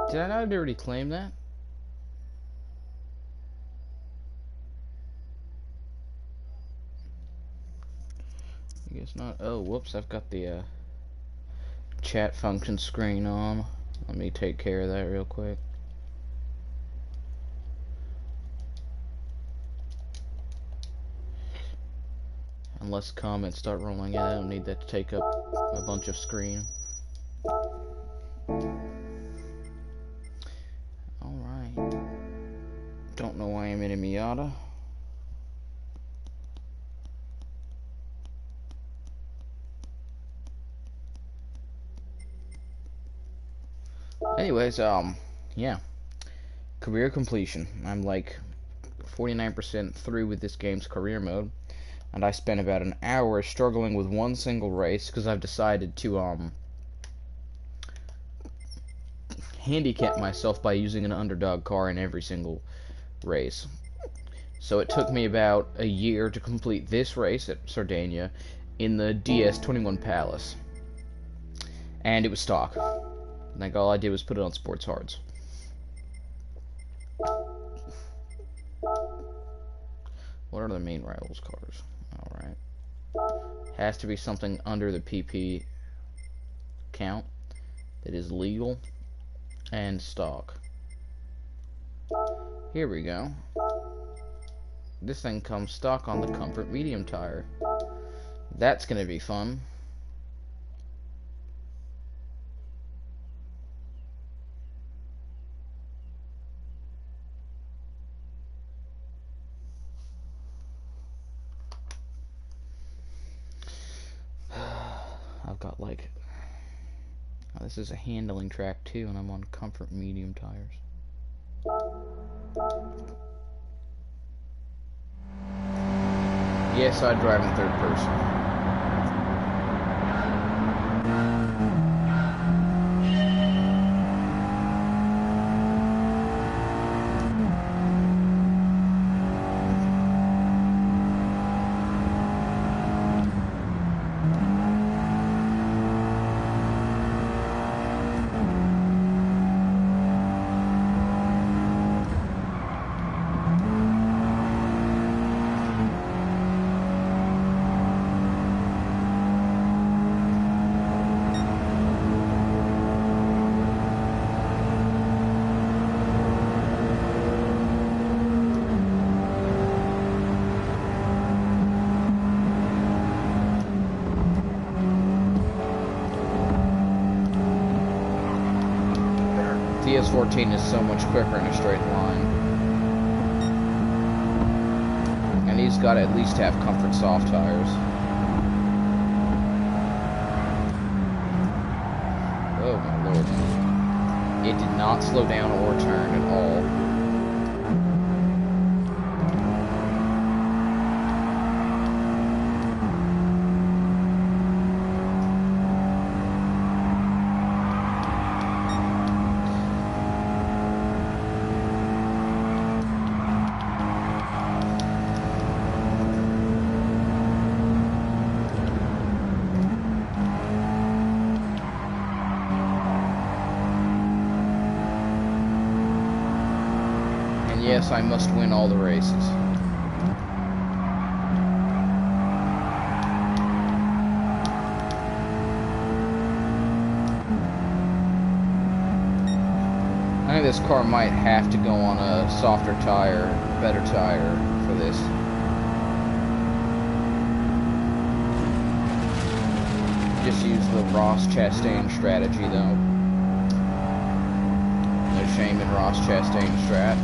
Did I not already claim that? I guess not. Oh, whoops, I've got the chat function screen on. Let me take care of that real quick. Unless comments start rolling in, I don't need that to take up a bunch of screen. Alright. Don't know why I'm in a Miata. Anyways, yeah. Career completion. I'm like 49% through with this game's career mode. And I spent about an hour struggling with one single race because I've decided to, handicap myself by using an underdog car in every single race. So it took me about a year to complete this race at Sardinia in the DS21 Palace. And it was stock. Like, all I did was put it on sports hards. What are the main rivals cars? Alright. Has to be something under the PP count that is legal and stock. Here we go. This thing comes stock on the Comfort medium tire. That's gonna be fun. I've got like, oh, this is a handling track too, and I'm on Comfort medium tires. Yes, I drive in third person. DS14 is so much quicker in a straight line. And he's got to at least have Comfort soft tires. Oh my lord. It did not slow down or turn at all. Yes, I must win all the races. I think this car might have to go on a softer tire, better tire for this. Just use the Ross Chastain strategy though. No shame in Ross Chastain strat.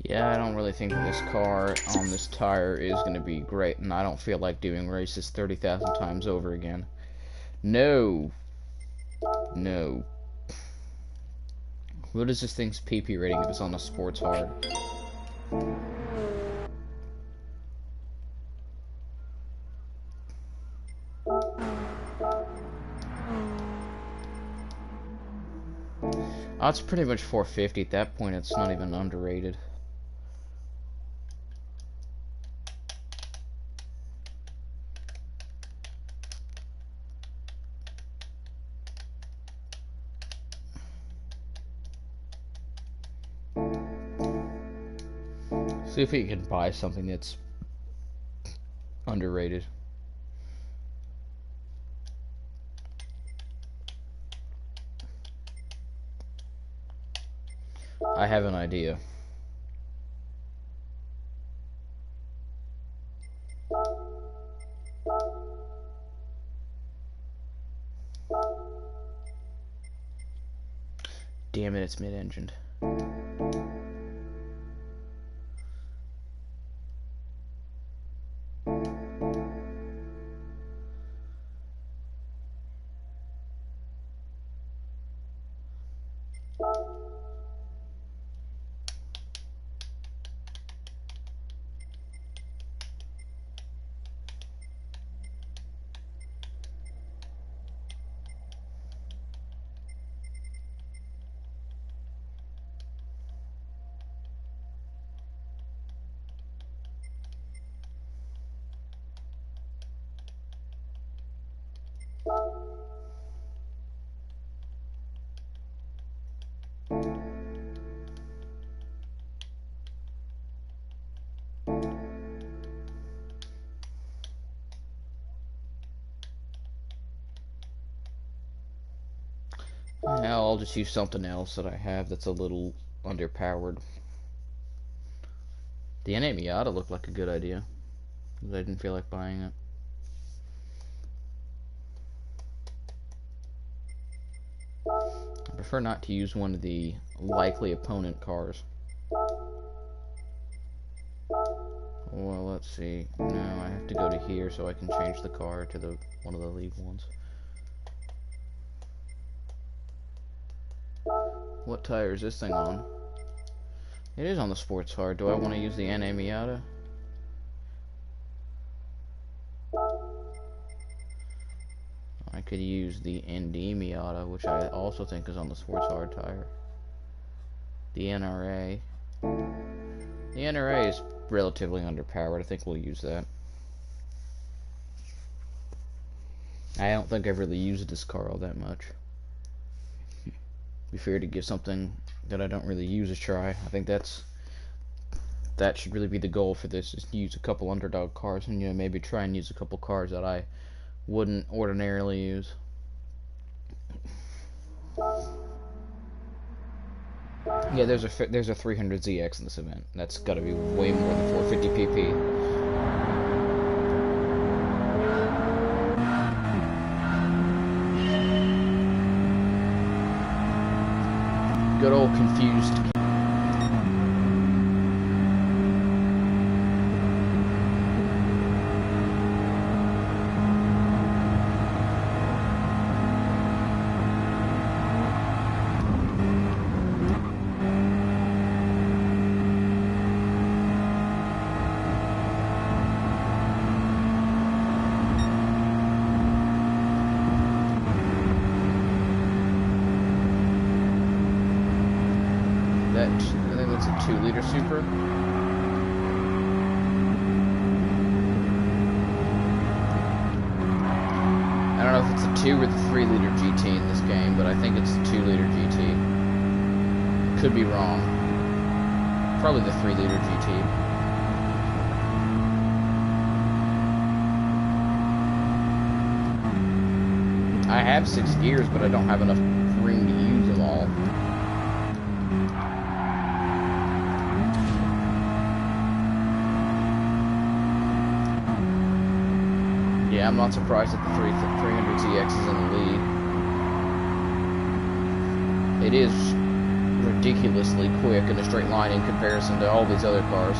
Yeah, I don't really think that this car on this tire is going to be great, and I don't feel like doing races 30,000 times over again. No. No. What is this thing's PP rating if it's on a sports hard? Oh, it's pretty much 450 at that point. It's not even underrated. See if we can buy something that's underrated. I have an idea. Damn it, it's mid-engined. Now I'll just use something else that I have that's a little underpowered. The NA Miata looked like a good idea, but I didn't feel like buying it. I prefer not to use one of the likely opponent cars. Well, let's see. No, I have to go to here so I can change the car to the one of the league ones. What tire is this thing on? It is on the sports hard. Do I want to use the NA Miata? I could use the ND Miata, which I also think is on the sports hard tire. The NRA. The NRA is relatively underpowered. I think we'll use that. I don't think I've really used this car all that much. Be fair to give something that I don't really use a try. I think that should really be the goal for this, is to use a couple underdog cars, and maybe try and use a couple cars that I wouldn't ordinarily use. Yeah, there's a 300ZX in this event. That's got to be way more than 450 pp. Good old confused. I think that's a 2-liter Supra. I don't know if it's a 2 or the 3-liter GT in this game, but I think it's a 2-liter GT. Could be wrong. Probably the 3-liter GT. I have 6 gears, but I don't have enough room to use them all. Yeah, I'm not surprised that the 300ZX is in the lead. It is ridiculously quick in a straight line in comparison to all these other cars.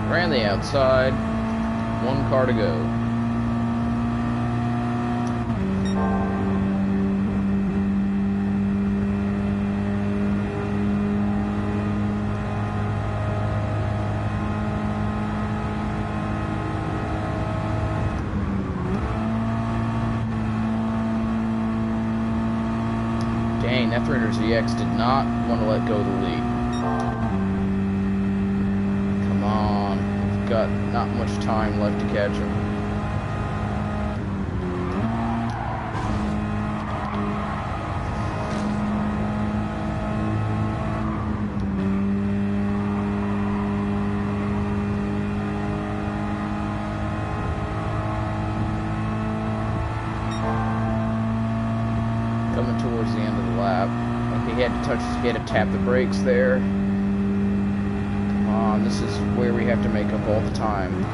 Ran the outside, one car to go. Dang, that 300ZX did not want to let go of the lead. Come on, we've got not much time left to catch him. Coming towards the end of the lap. He had to tap the brakes there. Come on, this is where we have to make up all the time.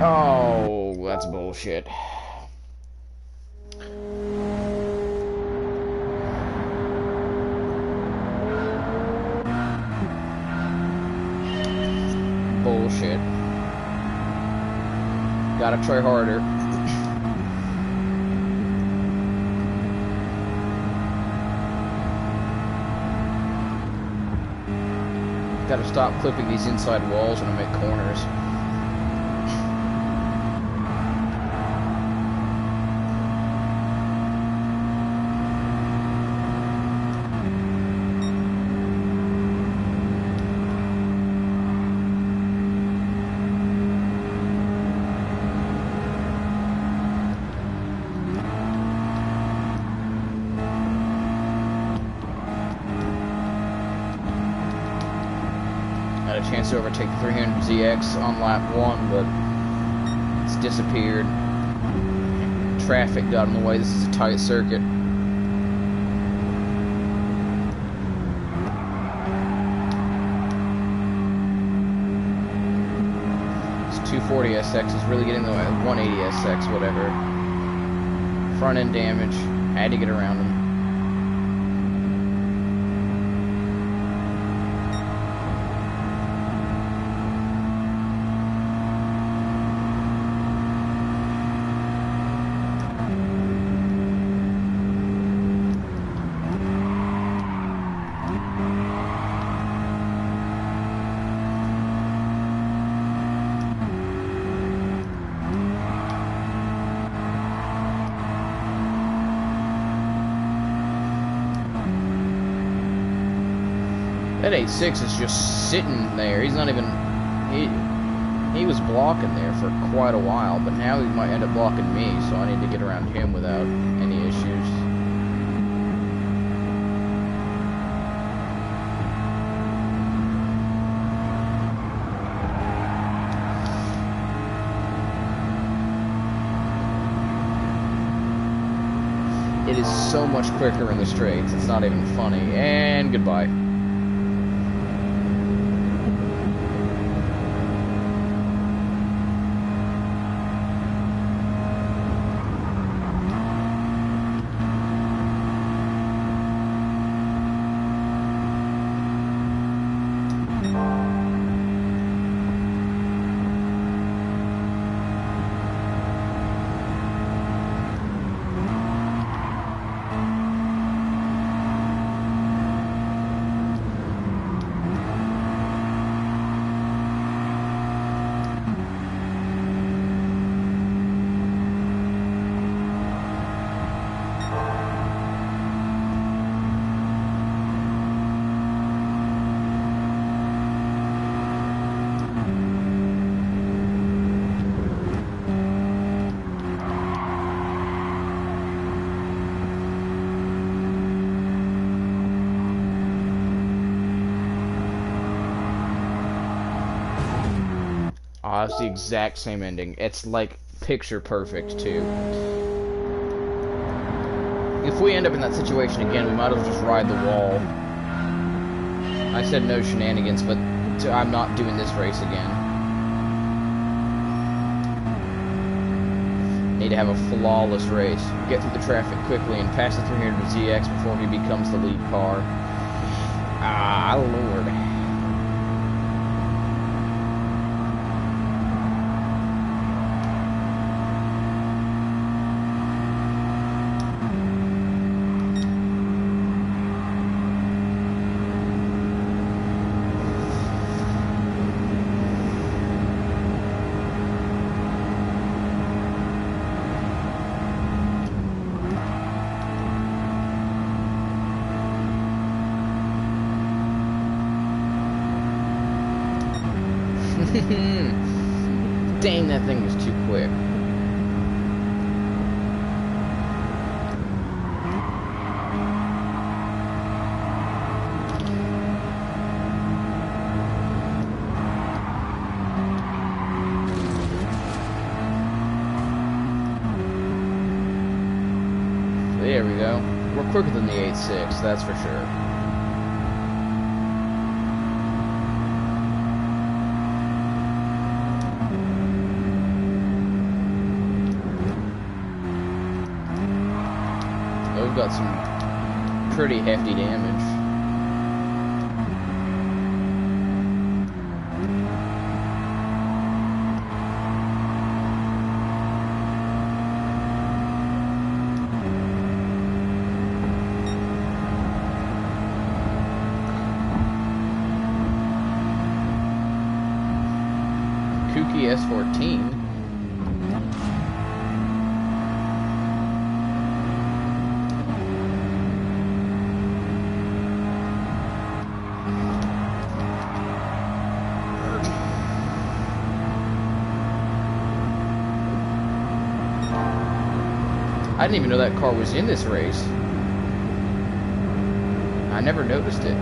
Oh, that's bullshit. Bullshit. Gotta try harder. Gotta stop clipping these inside walls when I make corners. Had a chance to overtake the 300ZX on lap 1, but it's disappeared. Traffic got in the way. This is a tight circuit. This 240SX is really getting in the way. 180SX, whatever. Front end damage. Had to get around him. That 8.6 is just sitting there. He's not even... He was blocking there for quite a while, but now he might end up blocking me, so I need to get around him without any issues. It is so much quicker in the straights, it's not even funny. And goodbye. It's the exact same ending. It's like picture perfect too. If we end up in that situation again, we might as well just ride the wall. I said no shenanigans, but I'm not doing this race again. Need to have a flawless race. Get through the traffic quickly and pass the 300 ZX before he becomes the lead car. Ah, Lord. Dang, that thing was too quick. There we go. We're quicker than the 8.6, that's for sure. We've got some pretty hefty damage. Kooky S14. I didn't even know that car was in this race. I never noticed it.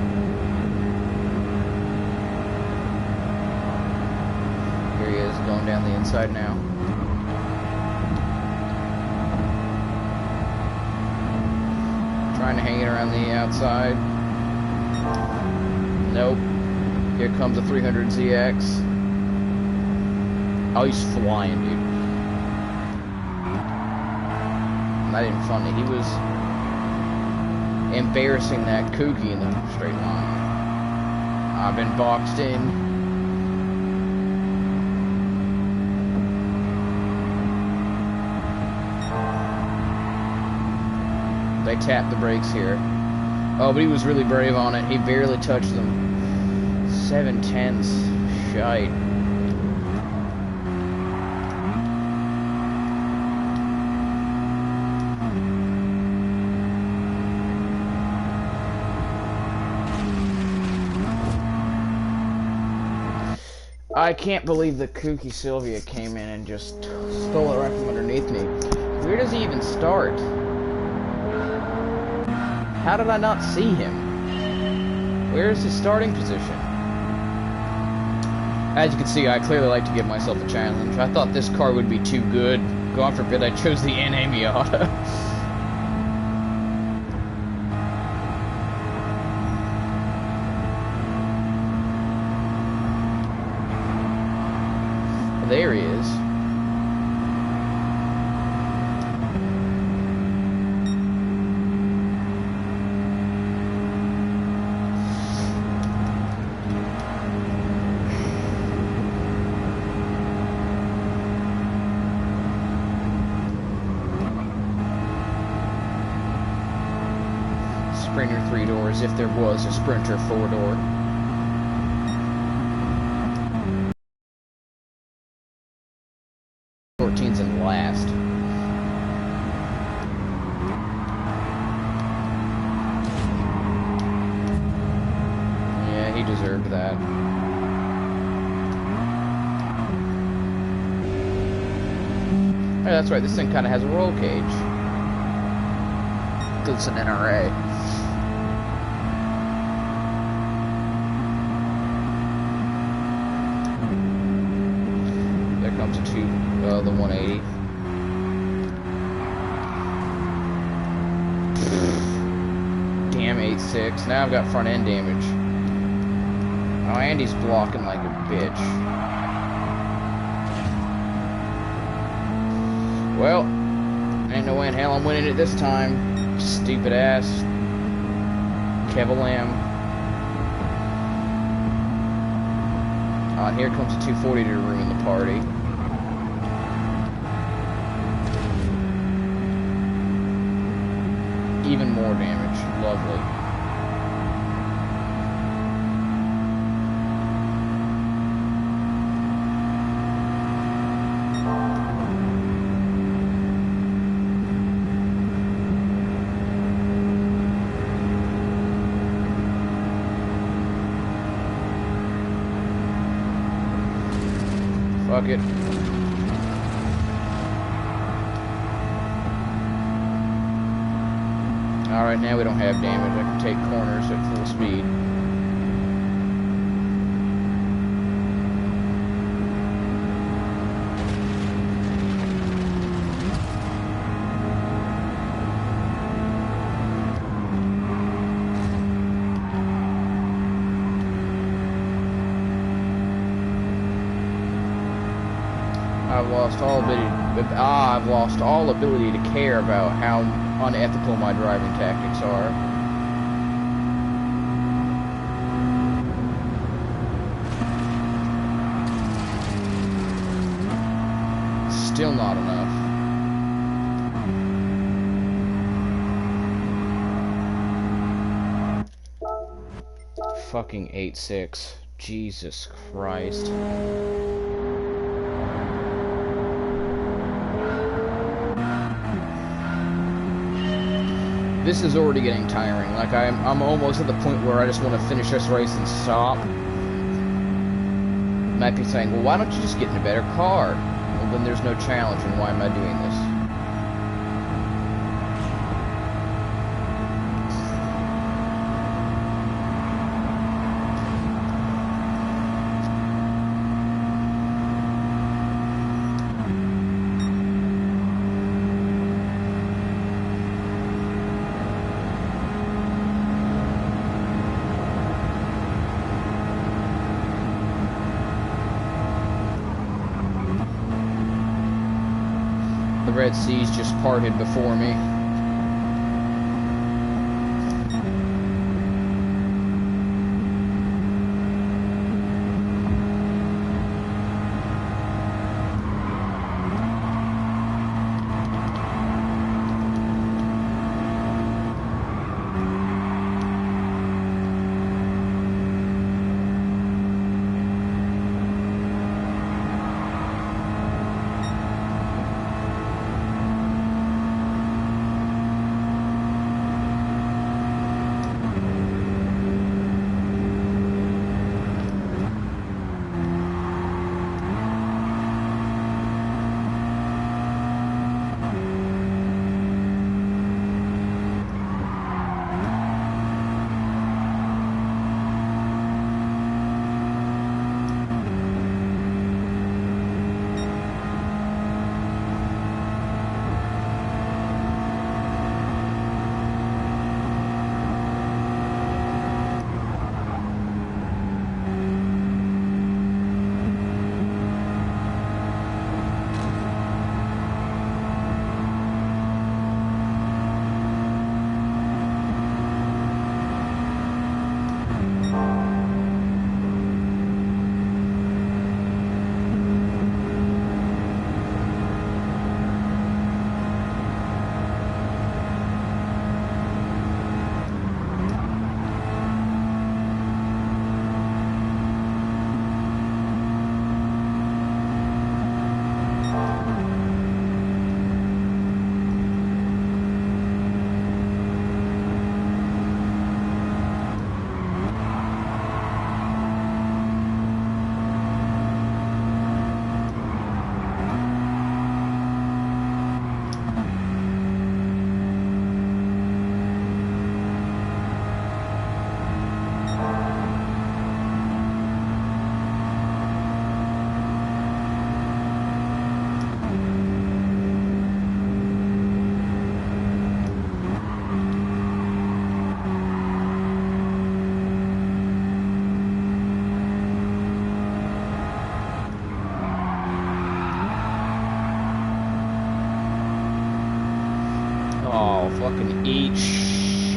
Here he is, going down the inside now. Trying to hang it around the outside. Nope. Here comes a 300 ZX. Oh, he's flying, dude. Not even funny. He was embarrassing that Kooky in the straight line. I've been boxed in. They tapped the brakes here. Oh, but he was really brave on it. He barely touched them. 7/10. Shite. I can't believe the Kooky Sylvia came in and just stole it right from underneath me. Where does he even start? How did I not see him? Where is his starting position? As you can see, I clearly like to give myself a challenge. I thought this car would be too good. God forbid I chose the NA Miata. There he is. Sprinter 3 doors, if there was a Sprinter 4 door. In last. Yeah, he deserved that. Oh, that's right, this thing kind of has a roll cage. It's an NRA. to the 180. Damn 8.6. Now I've got front end damage. Oh, Andy's blocking like a bitch. Well, ain't no way in hell I'm winning it this time. Stupid ass. Kevalam. And here comes a 240 to ruin the party. Even more damage. Lovely. Fuck it. Alright, now we don't have damage. I can take corners at full speed. I've lost all ability to care about how unethical my driving tactics are. Still not enough. Fucking 8.6. Jesus Christ. This is already getting tiring. Like, I'm almost at the point where I just want to finish this race and stop. Might be saying, well, why don't you just get in a better car? Well, then there's no challenge, and why am I doing this? The Red Seas just parted before me.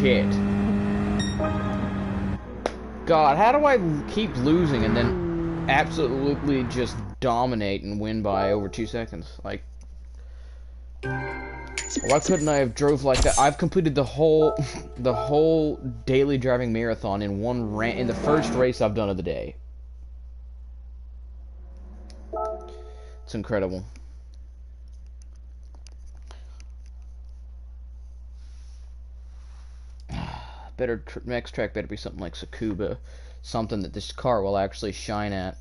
shit. God, how do I keep losing and then absolutely just dominate and win by over 2 seconds? Like, why couldn't I have drove like that? I've completed the whole daily driving marathon in in the first race I've done of the day. It's incredible. Next track better be something like Tsukuba, something that this car will actually shine at,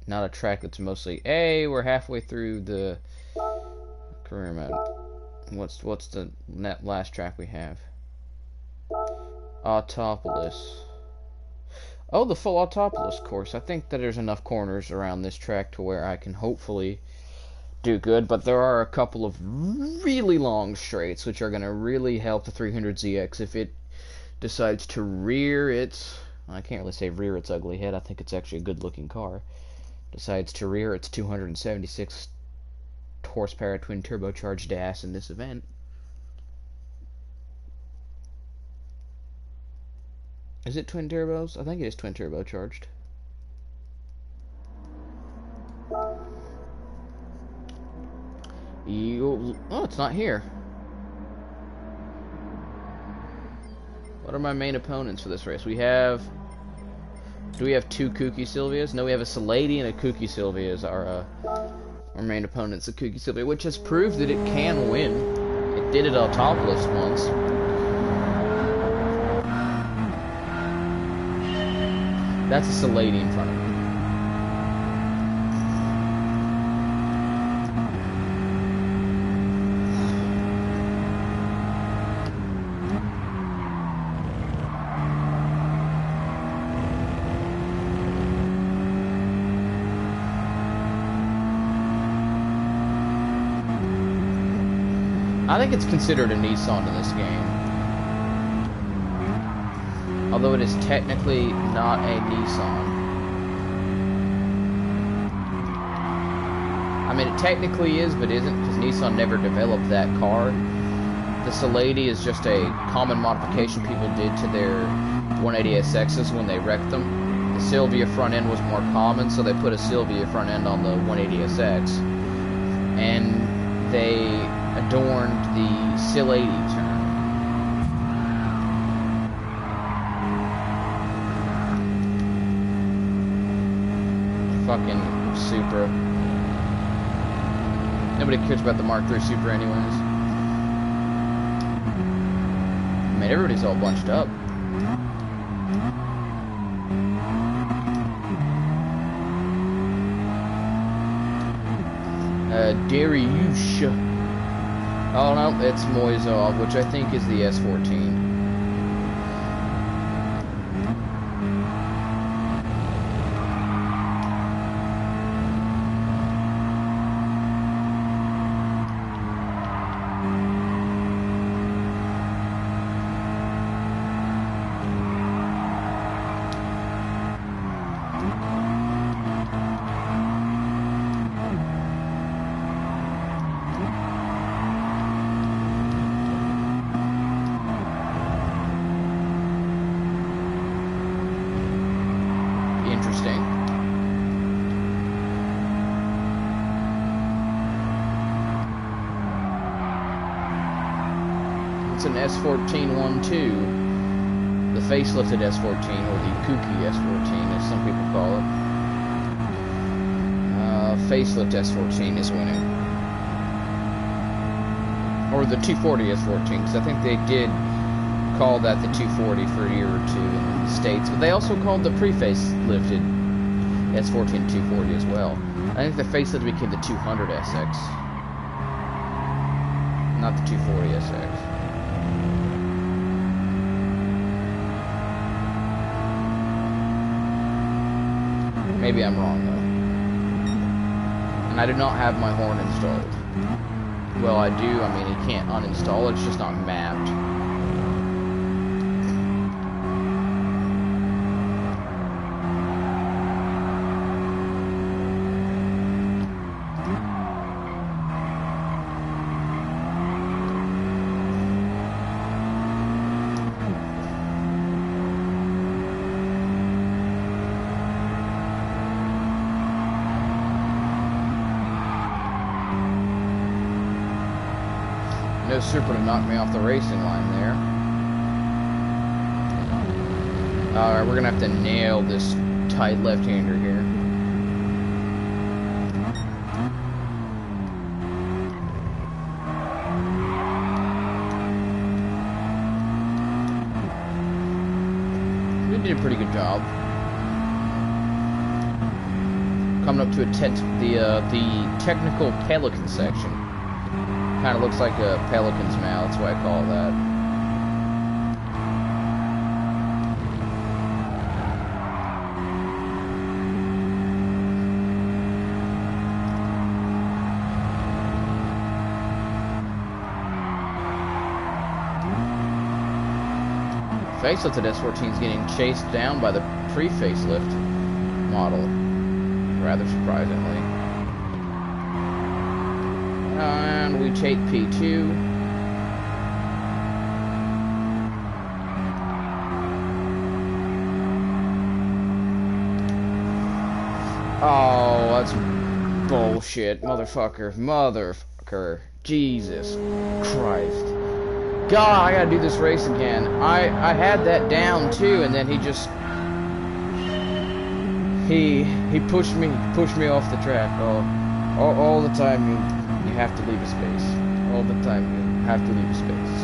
not a track that's mostly, hey, we're halfway through the career mode. What's the last track we have? Autopolis. Oh, the full Autopolis course. I think that there's enough corners around this track to where I can hopefully do good, but there are a couple of really long straights which are going to really help the 300ZX if it decides to rear its, I can't really say rear its ugly head, I think it's actually a good looking car, decides to rear its 276 horsepower twin turbocharged ass in this event. Is it twin turbos? I think it is twin turbocharged. Oh, it's not here. What are my main opponents for this race? Do we have two Kooky Sylvias? No, we have a Salady and a Kooky Sylvia as our main opponents. A Kooky Sylvia, which has proved that it can win. It did it Autopolis once. That's a Salady in front of me. I think it's considered a Nissan in this game. Although it is technically not a Nissan. I mean, it technically is, but isn't, because Nissan never developed that car. The Salady is just a common modification people did to their 180SXs when they wrecked them. The Sylvia front end was more common, so they put a Sylvia front end on the 180SX. And they adorned the Salady term. Fucking Supra. Nobody cares about the Mark III Supra anyways. I mean, everybody's all bunched up. Dariush. Oh no, it's Moisov, which I think is the S14. An S14-12, the facelifted S14, or the kooky S14 as some people call it. Facelift S14 is winning. Or the 240 S14, because I think they did call that the 240 for a year or two in the States, but they also called the pre-facelifted S14 240 as well. I think the facelift became the 200 SX, not the 240 SX. Maybe I'm wrong, though. And I do not have my horn installed. Well, I do. I mean, you can't uninstall it. It's just not mapped. No super to knock me off the racing line there. Alright, we're gonna have to nail this tight left-hander here. We did a pretty good job. Coming up to the technical pelican section. Kind of looks like a pelican's mouth, that's why I call it that. Facelifted S14 is getting chased down by the pre-facelift model, rather surprisingly. And we take P2. Oh, that's bullshit, motherfucker, Jesus Christ. God, I gotta do this race again. I had that down too, and then he just he pushed me off the track. All the time you have to leave a space. All the time you have to leave a space.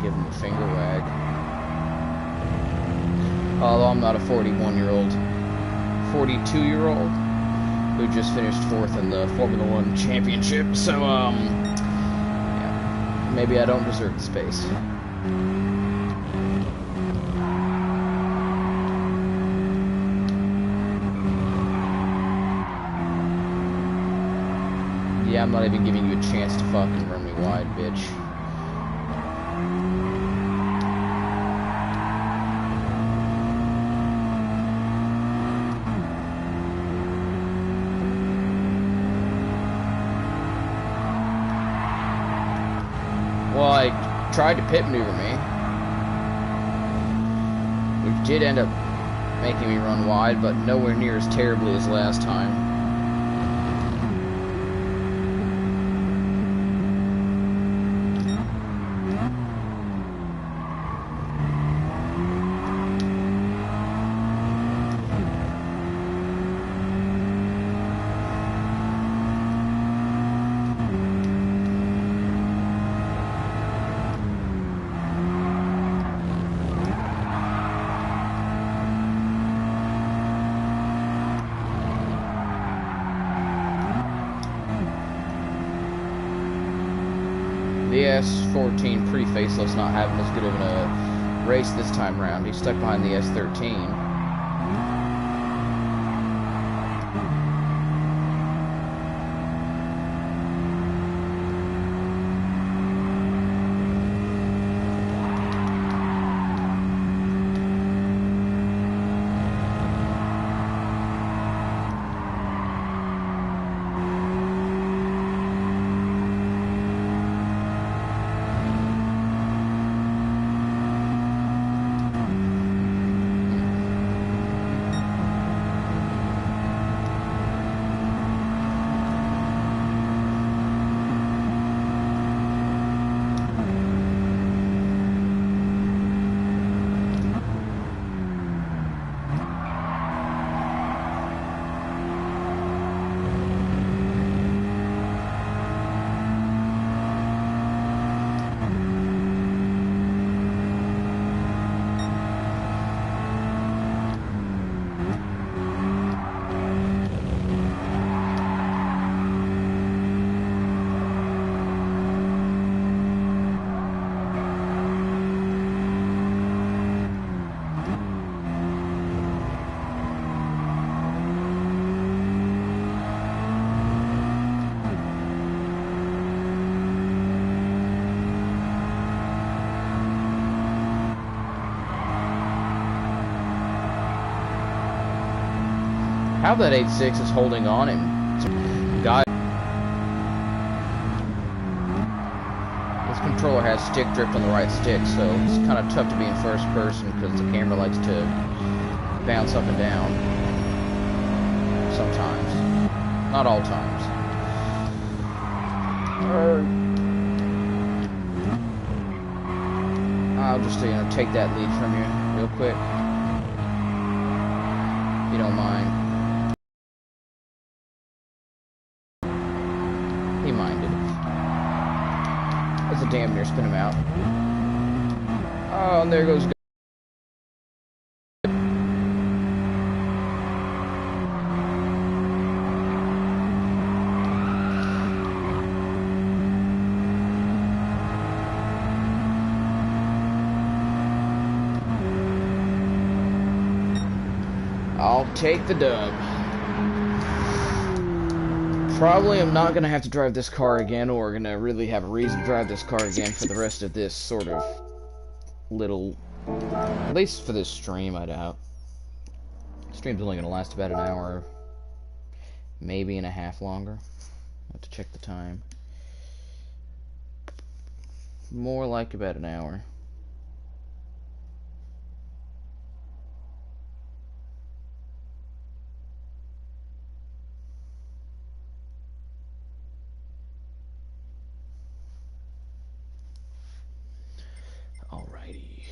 Give him a finger wag. Although I'm not a 41-year-old, 42-year-old. Who just finished 4th in the Formula 1 championship, so, yeah, maybe I don't deserve the space. Yeah, I'm not even giving you a chance to fucking run me wide, bitch. Well, I tried to pit maneuver me, which did end up making me run wide, but nowhere near as terribly as last time. The S14 pre-facelift's not having as good of a race this time around. He's stuck behind the S13. How that 8.6 is holding on him. God. This controller has stick drift on the right stick, so it's kind of tough to be in first person because the camera likes to bounce up and down. Sometimes. Not all times. I'll just, take that lead from you real quick. If you don't mind. He minded. That's a damn near spin him out. Oh, and there goes. I'll take the dub. Probably I'm not going to have to drive this car again, or going to really have a reason to drive this car again for the rest of this sort of little... At least for this stream, I doubt. The stream's only going to last about an hour, maybe and a half longer. I'll have to check the time. More like about an hour. Alrighty.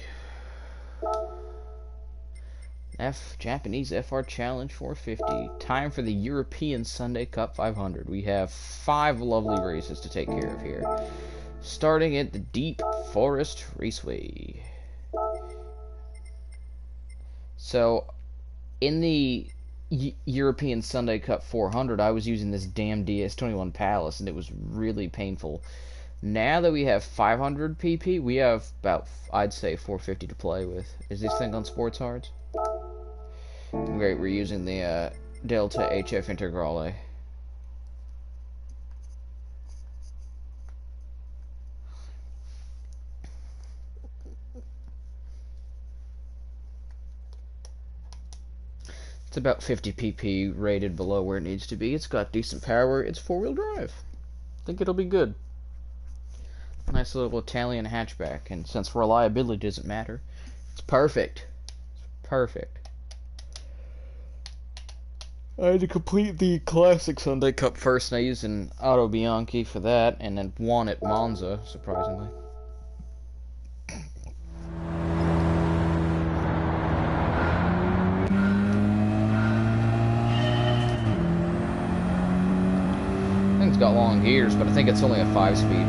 Japanese FR Challenge 450. Time for the European Sunday Cup 500. We have 5 lovely races to take care of here. Starting at the Deep Forest Raceway. So, in the European Sunday Cup 400, I was using this damn DS21 Palace, and it was really painful. Now that we have 500 PP, we have about, I'd say, 450 to play with. Is this thing on Sports Hards? Great, we're using the Delta HF Integrale. It's about 50 PP rated below where it needs to be. It's got decent power. It's 4-wheel drive. I think it'll be good. Nice little Italian hatchback, and since reliability doesn't matter, it's perfect. It's perfect. I had to complete the Classic Sunday Cup first, and I used an Auto Bianchi for that, and then won at Monza, surprisingly. Thing's got long gears, but I think it's only a 5-speed.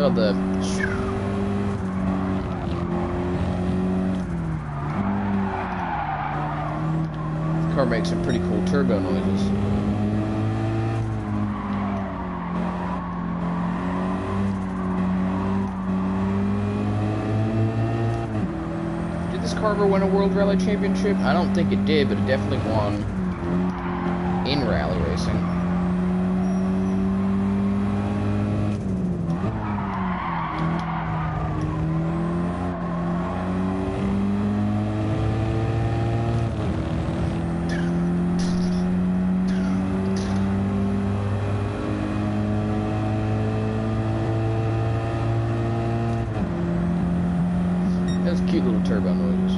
The car makes some pretty cool turbo noises. Did this car ever win a World Rally Championship? I don't think it did, but it definitely won in rally racing. Those cute little turbo noises.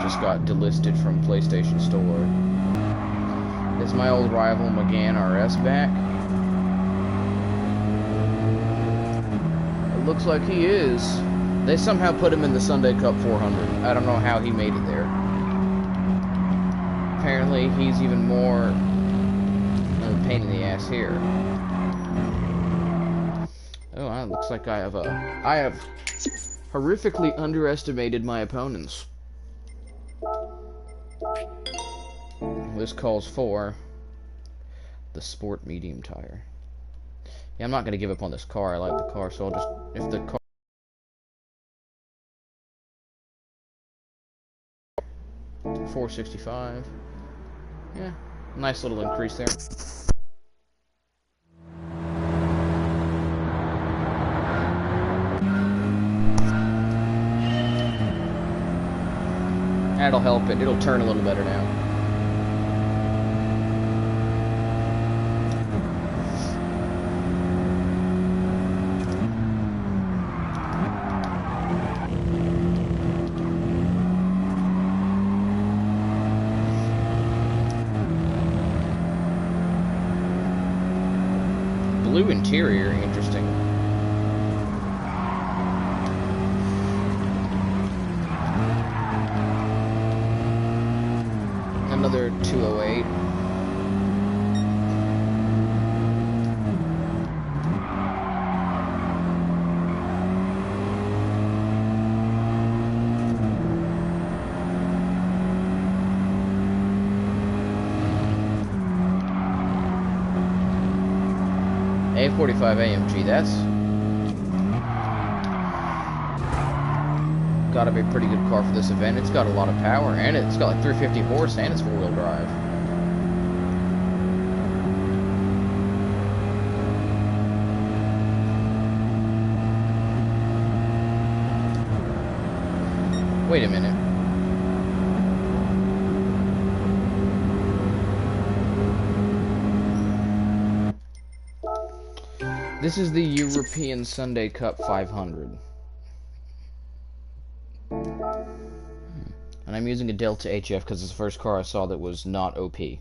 Just got delisted from PlayStation Store. Is my old rival McGann RS back? It looks like he is. They somehow put him in the Sunday Cup 400. I don't know how he made it there. Apparently, he's even more of a pain in the ass here. Oh, it looks like I have horrifically underestimated my opponents. This calls for the Sport Medium tire. Yeah, I'm not going to give up on this car. I like the car, so I'll just... If the car... 465. Yeah, nice little increase there. That'll help it. It'll turn a little better now. Blue interior, interesting. Another 208. A45 AMG, that's gotta be a pretty good car for this event. It's got a lot of power, and it's got like 350 horse, and it's four-wheel drive. Wait a minute. This is the European Sunday Cup 500. And I'm using a Delta HF because it's the first car I saw that was not OP. The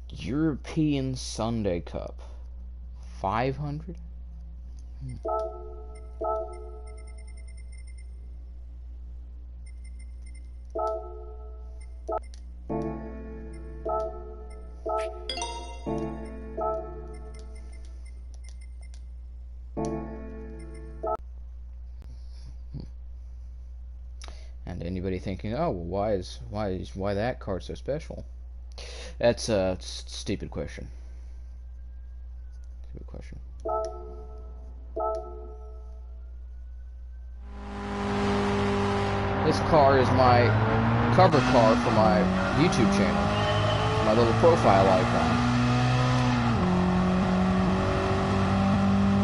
European Sunday Cup 500? And anybody thinking, oh, well, why that car so special? That's a stupid question. Stupid question. This car is my cover car for my YouTube channel. My little profile icon.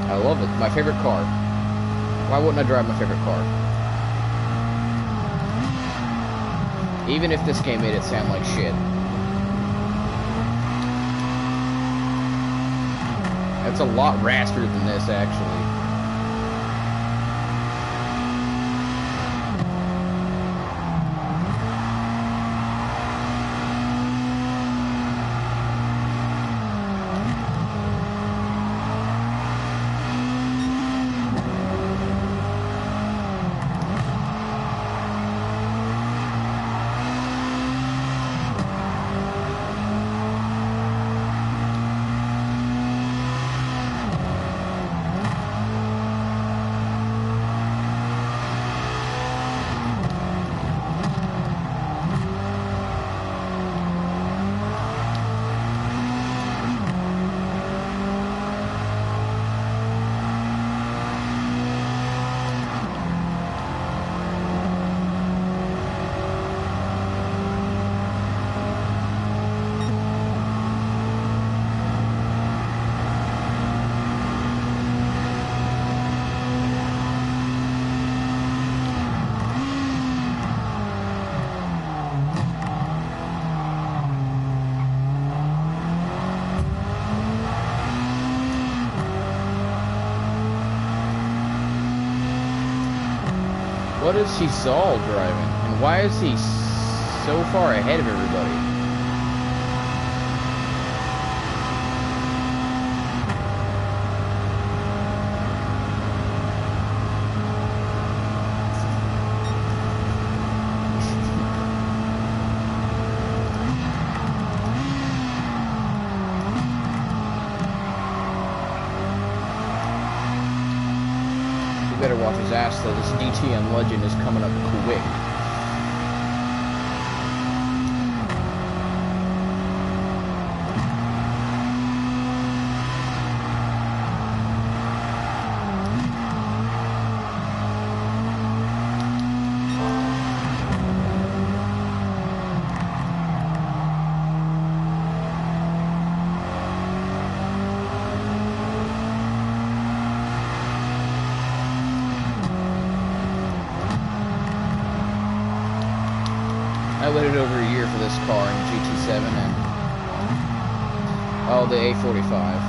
I love it. My favorite car. Why wouldn't I drive my favorite car? Even if this game made it sound like shit. That's a lot raspier than this, actually. What is Chisal driving? And why is he so far ahead of everybody? better watch his ass, though. This DTM Legend is coming up quick. I waited over a year for this car in GT7 and the A45.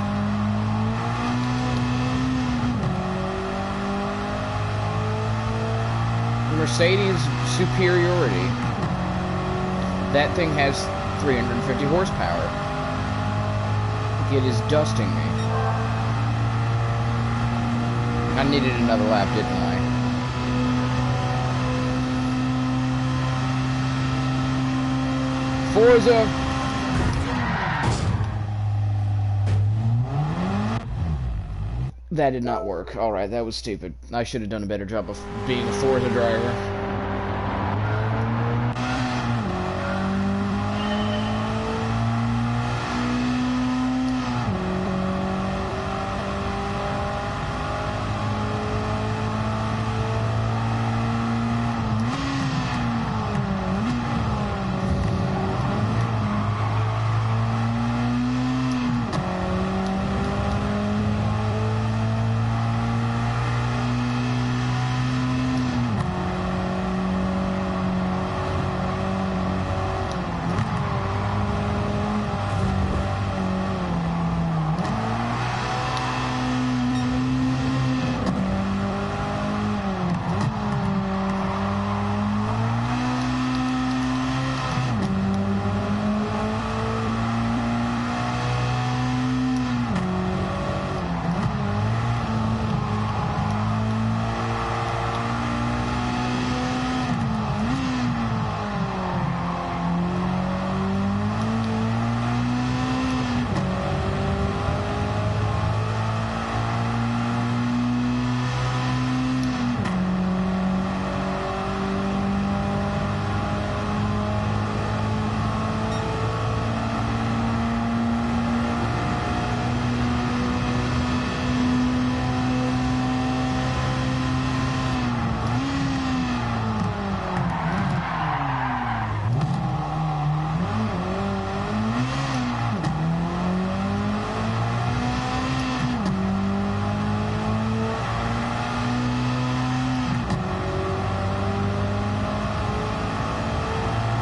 Mercedes superiority. That thing has 350 horsepower. It is dusting me. I needed another lap, didn't I? Forza! That did not work. Alright, that was stupid. I should have done a better job of being a Forza driver.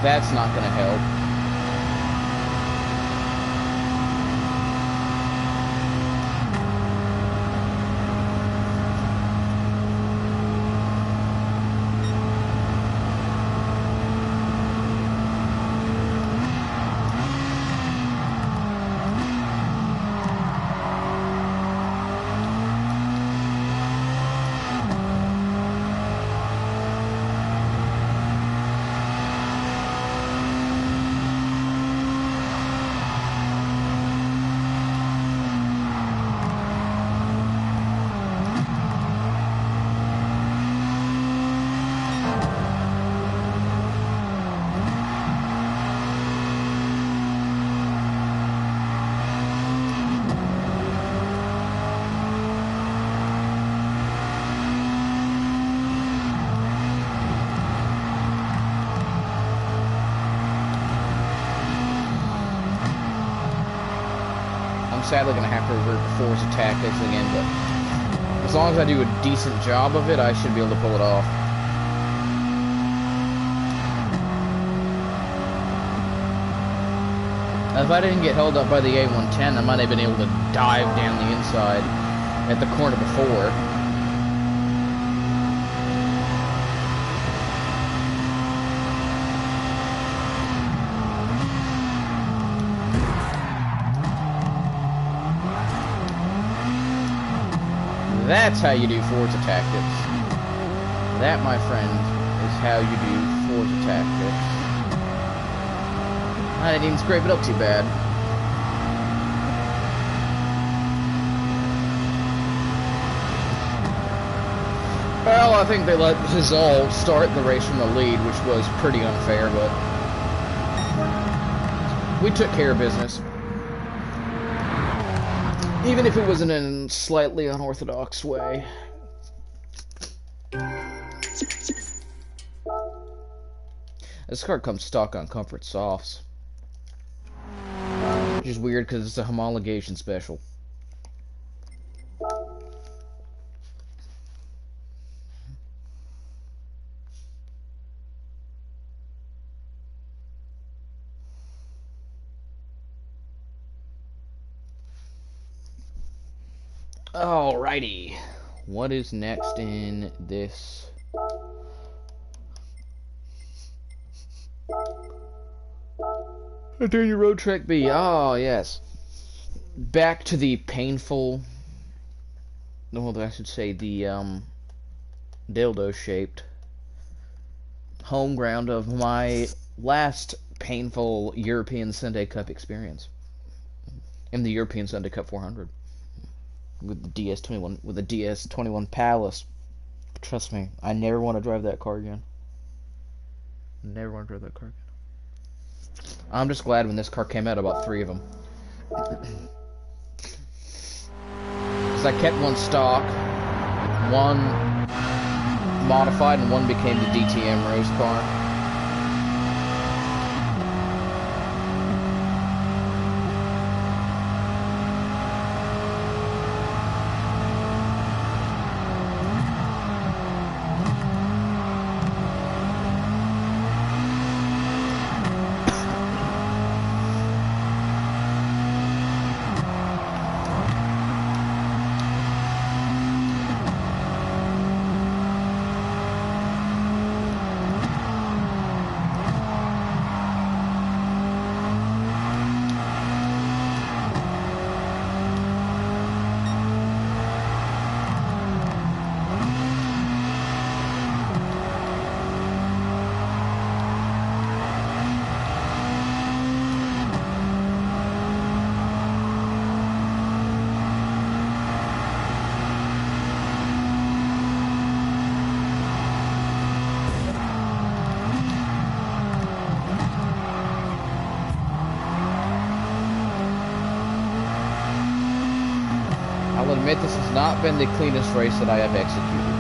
That's not going to help. Sadly going to have to revert to Forza tactics again, but as long as I do a decent job of it, I should be able to pull it off. If I didn't get held up by the A110, I might have been able to dive down the inside at the corner before. That's how you do Forza tactics. That, my friend, is how you do Forza tactics. I didn't even scrape it up too bad. Well, I think they let Hazal start the race from the lead, which was pretty unfair, but we took care of business. Even if it was in a slightly unorthodox way. This car comes stock on Comfort Softs. Which is weird because it's a homologation special. Alrighty. What is next in this? Turn your Road Trek B. Oh, yes. Back to the painful... Well, I should say the, dildo-shaped home ground of my last painful European Sunday Cup experience. In the European Sunday Cup 400. With the DS21, with the DS21 Palace. Trust me, I never want to drive that car again. Never want to drive that car again. I'm just glad when this car came out, about 3 of them. Because I kept one stock, one modified, and one became the DTM race car. I'll admit this has not been the cleanest race that I have executed.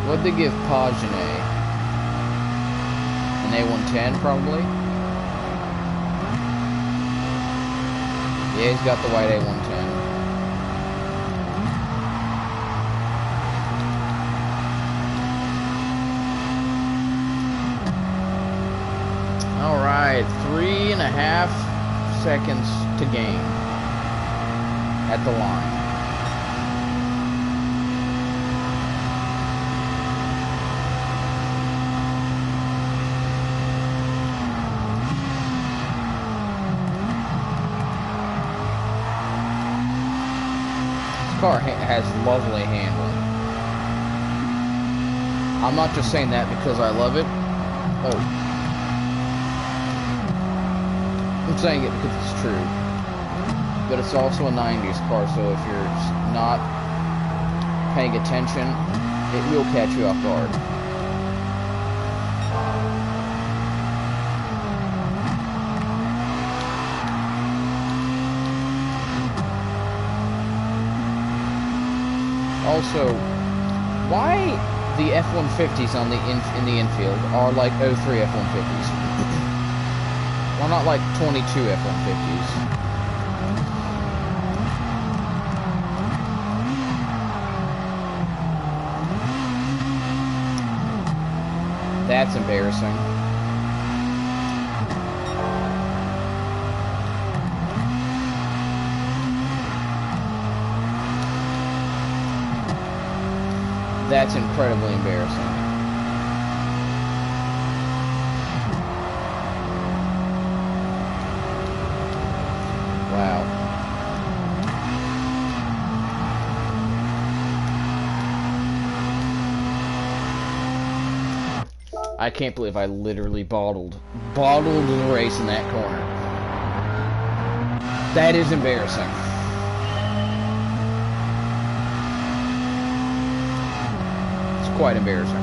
What'd they give Pagane? An A110 probably? Yeah, he's got the white A110. Alright, 3.5 seconds to gain at the line. This car has lovely handling. I'm not just saying that because I love it. Oh. I'm saying it because it's true, but it's also a 90s car, so if you're not paying attention, it will catch you off guard. Also, why the F-150s on in the infield are like 03 F-150s? Why not like 22 F-150s? That's embarrassing. That's incredibly embarrassing. Wow. I can't believe I literally bottled the race in that corner. That is embarrassing. quite embarrassing.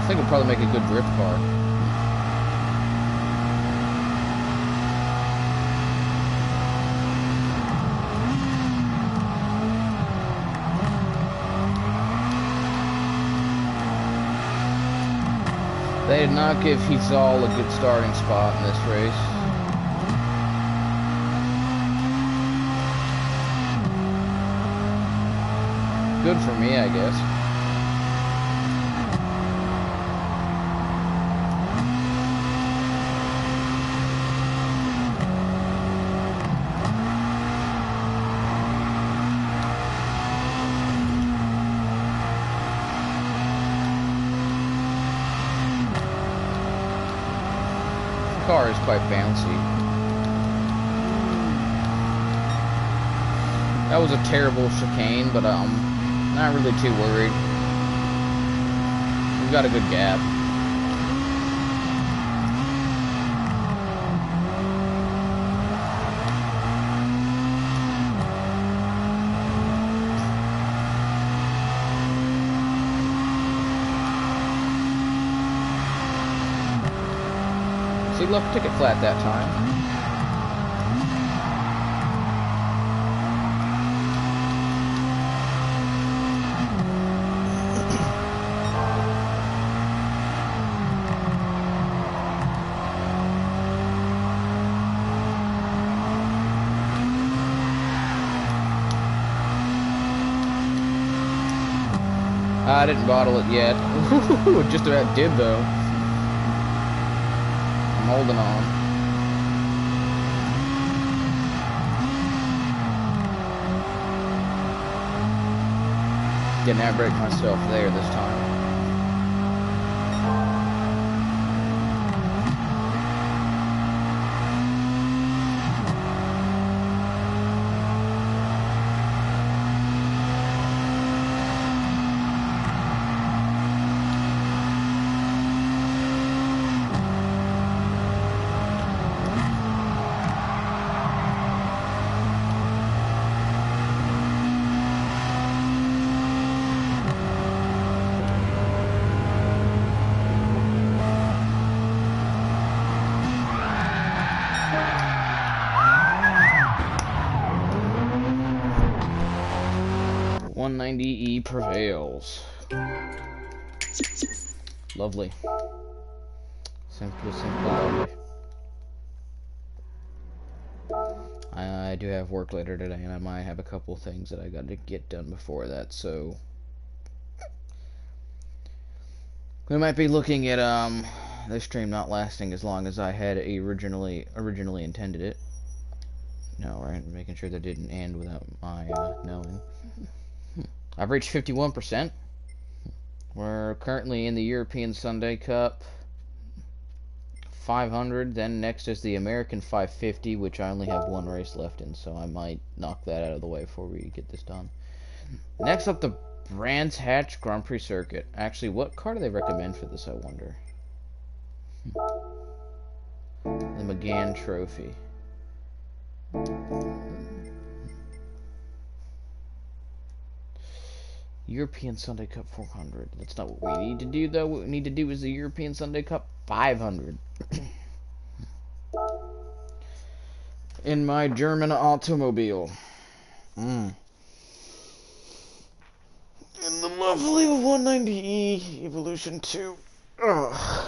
I think it'll probably make a good drift car. They did not give Hizal a good starting spot in this race. Good for me, I guess. Car is quite bouncy. That was a terrible chicane, but not really too worried. We've got a good gap. See, look, ticket flat that time. I didn't bottle it yet. Just about did, though. I'm holding on. Didn't outbrake myself there this time. E prevails. Lovely. Simply lovely. I do have work later today, and I might have a couple things that I got to get done before that, so we might be looking at this stream not lasting as long as I had originally intended it. No, right? Making sure that didn't end without my knowing. I've reached 51%. We're currently in the European Sunday Cup 500. Then next is the American 550, which I only have one race left in, so I might knock that out of the way before we get this done. Next up, the Brands Hatch Grand Prix Circuit. Actually, what car do they recommend for this, I wonder? The McGann Trophy. European Sunday Cup 400. That's not what we need to do, though. What we need to do is the European Sunday Cup 500. In my German automobile. In the lovely 190E Evolution 2. Ugh.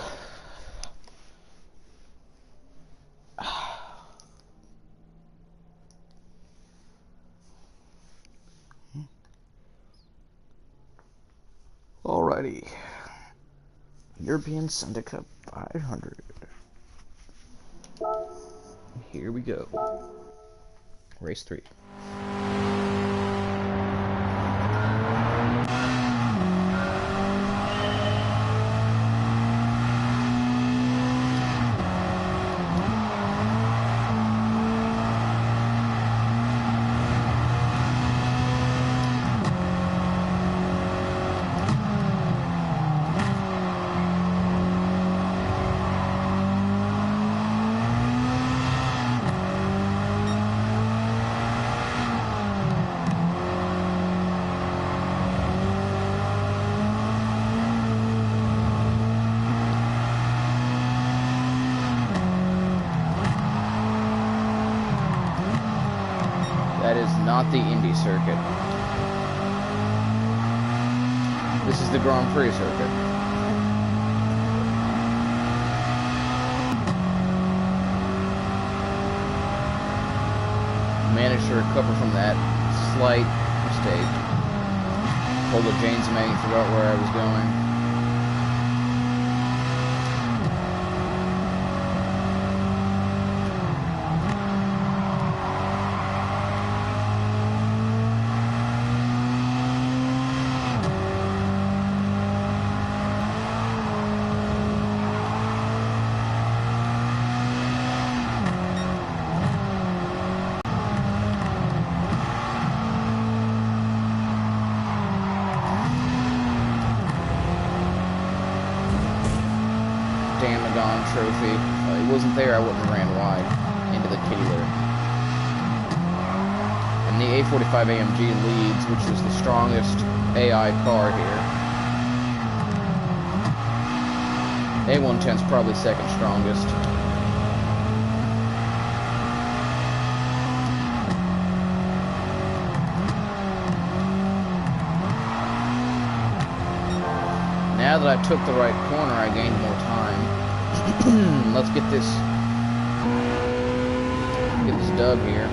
Alrighty. European Sunday Cup 500. Here we go. Race 3. That is not the Indy circuit. This is the Grand Prix circuit. Managed to recover from that slight mistake. Pulled a James May and forgot where I was going. Trophy. It wasn't there, I wouldn't have ran wide into the Keeler. And the A45 AMG leads, which is the strongest AI car here. A110's probably second strongest. Now that I took the right corner, I gained more time. Let's get this dub here.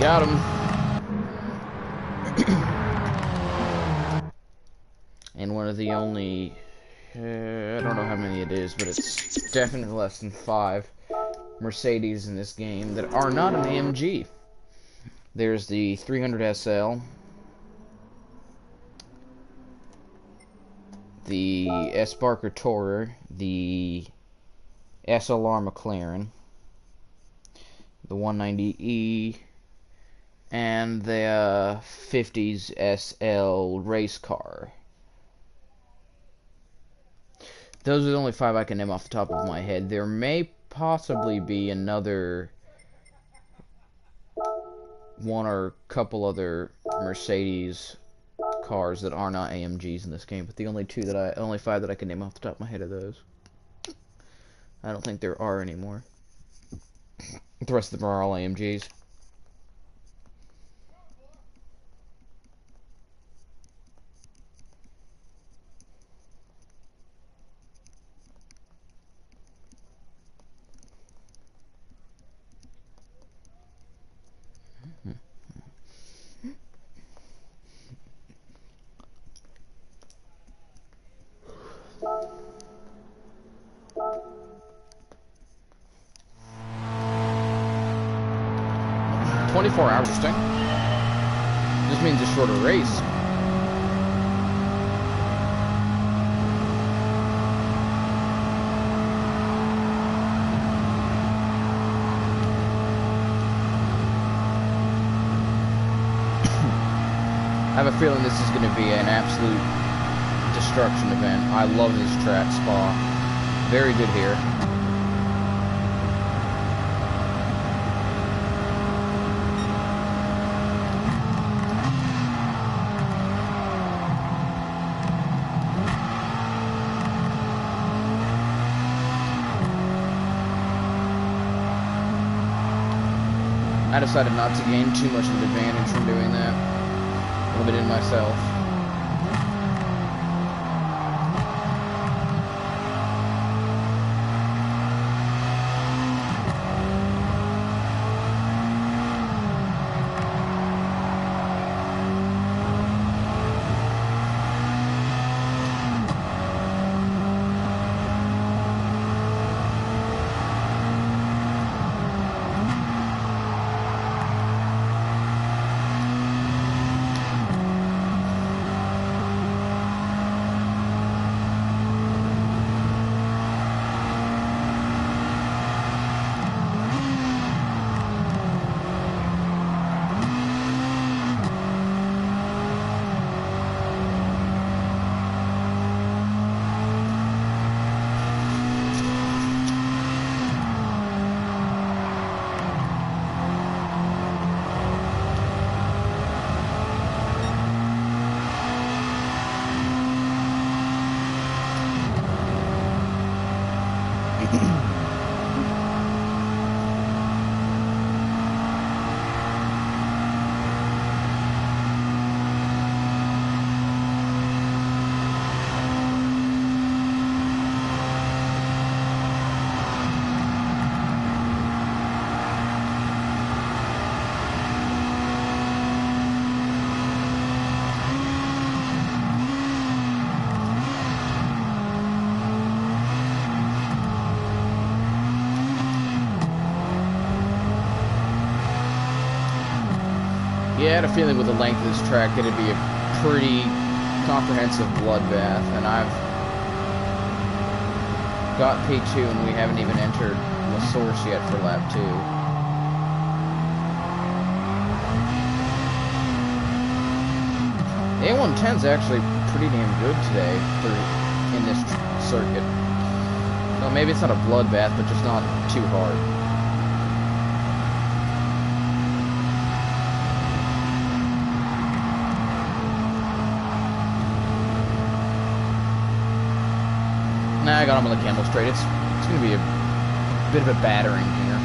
Got him. And one of the only, I don't know how many it is, but it's definitely less than 5 Mercedes in this game that are not an AMG. There's the 300 SL, the S. Barker Tourer, the SLR McLaren, the 190E, and the 50s SL race car. Those are the only 5 I can name off the top of my head. There may possibly be another one or a couple other Mercedes cars that are not AMGs in this game, but the only 5 that I can name off the top of my head are those. I don't think there are anymore. The rest of them are all AMGs. Hours interesting. This means a shorter race. have a feeling this is going to be an absolute destruction event. I love this track, Spa. Very good here. I decided not to gain too much of an advantage from doing that. Limited myself. Yeah, I had a feeling with the length of this track that it'd be a pretty comprehensive bloodbath, and I've got P2 and we haven't even entered La Source yet for lap 2. The A110's actually pretty damn good today in this circuit. So maybe it's not a bloodbath, but just not too hard. Nah, I got him on the camel straight. It's going to be a bit of a battering here.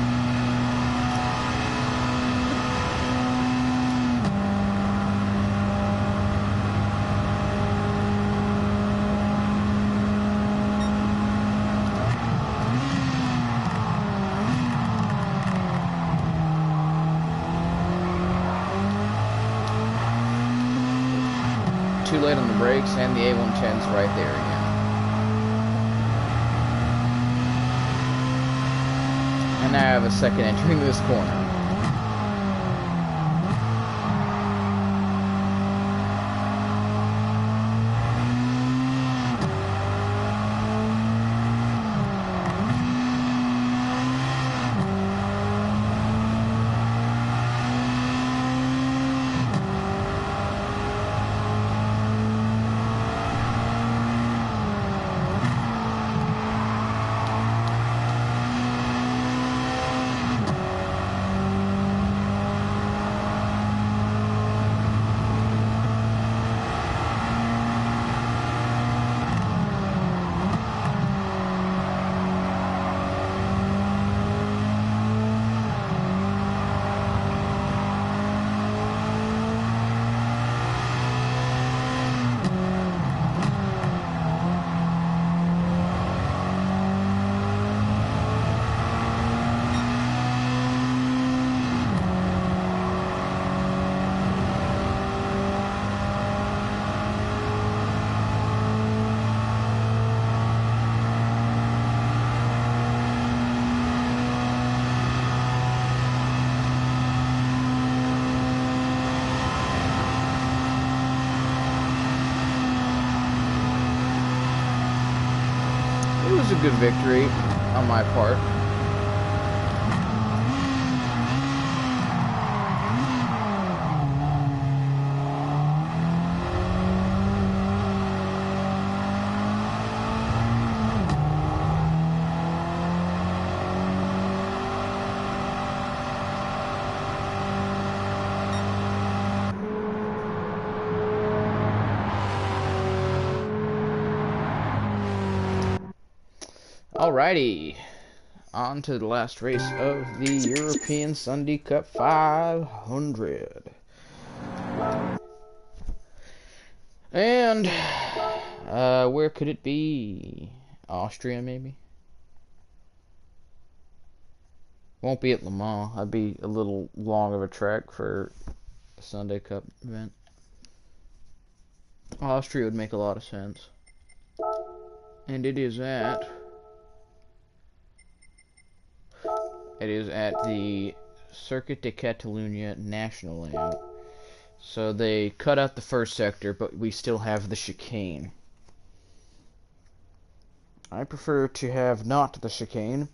Too late on the brakes, and the A110's right there again. And now I have a second entering this corner. It was a good victory on my part. Alrighty, on to the last race of the European Sunday Cup 500. And, where could it be? Austria, maybe? Won't be at Le Mans. That'd be a little long of a trek for a Sunday Cup event. Austria would make a lot of sense. And it is at the Circuit de Catalunya national layout. So they cut out the first sector, but we still have the chicane. I prefer to have not the chicane,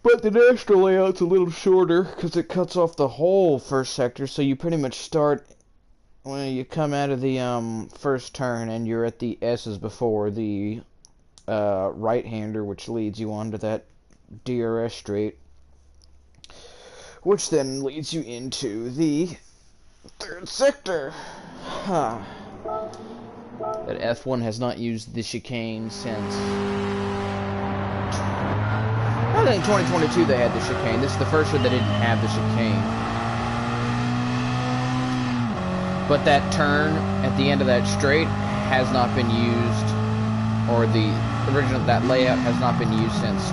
but the national layout's a little shorter because it cuts off the whole first sector, so you pretty much start when you come out of the first turn and you're at the S's before the right-hander, which leads you onto that DRS straight, which then leads you into the third sector. Huh. That F1 has not used the chicane since, I think 2022 they had the chicane. This is the first one that didn't have the chicane. But that turn at the end of that straight has not been used, or the original, that layout has not been used since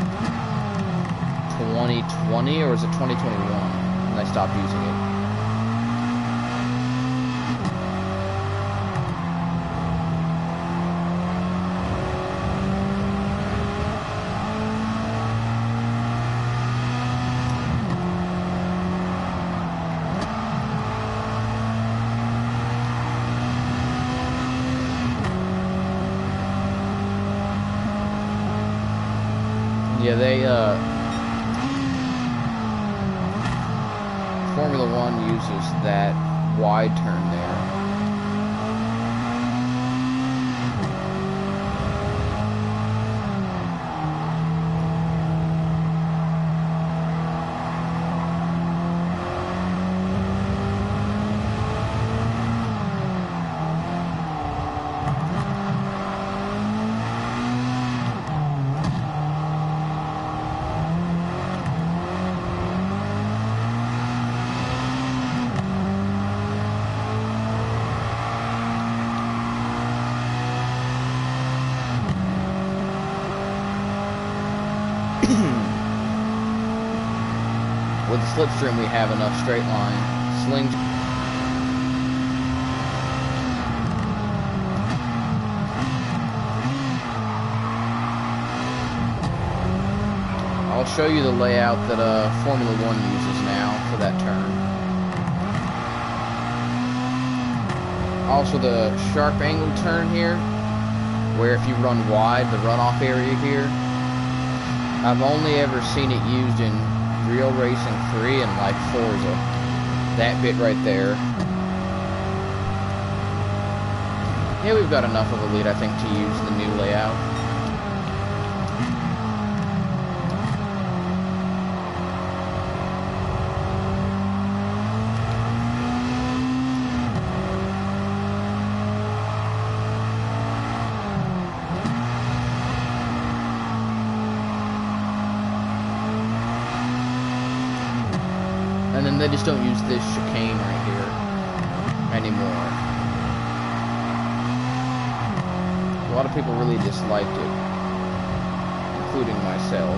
2020, or is it 2021 when they stopped using it? Yeah, they, Formula One uses that wide turn there. With the slipstream, we have enough straight line. Slings. I'll show you the layout that Formula One uses now for that turn. Also, the sharp angle turn here, where if you run wide, the runoff area here, I've only ever seen it used in Real Racing 3 and like Forza. That bit right there. Yeah, we've got enough of a lead, I think, to use the new layout. And then they just don't use this chicane right here anymore. A lot of people really disliked it, including myself.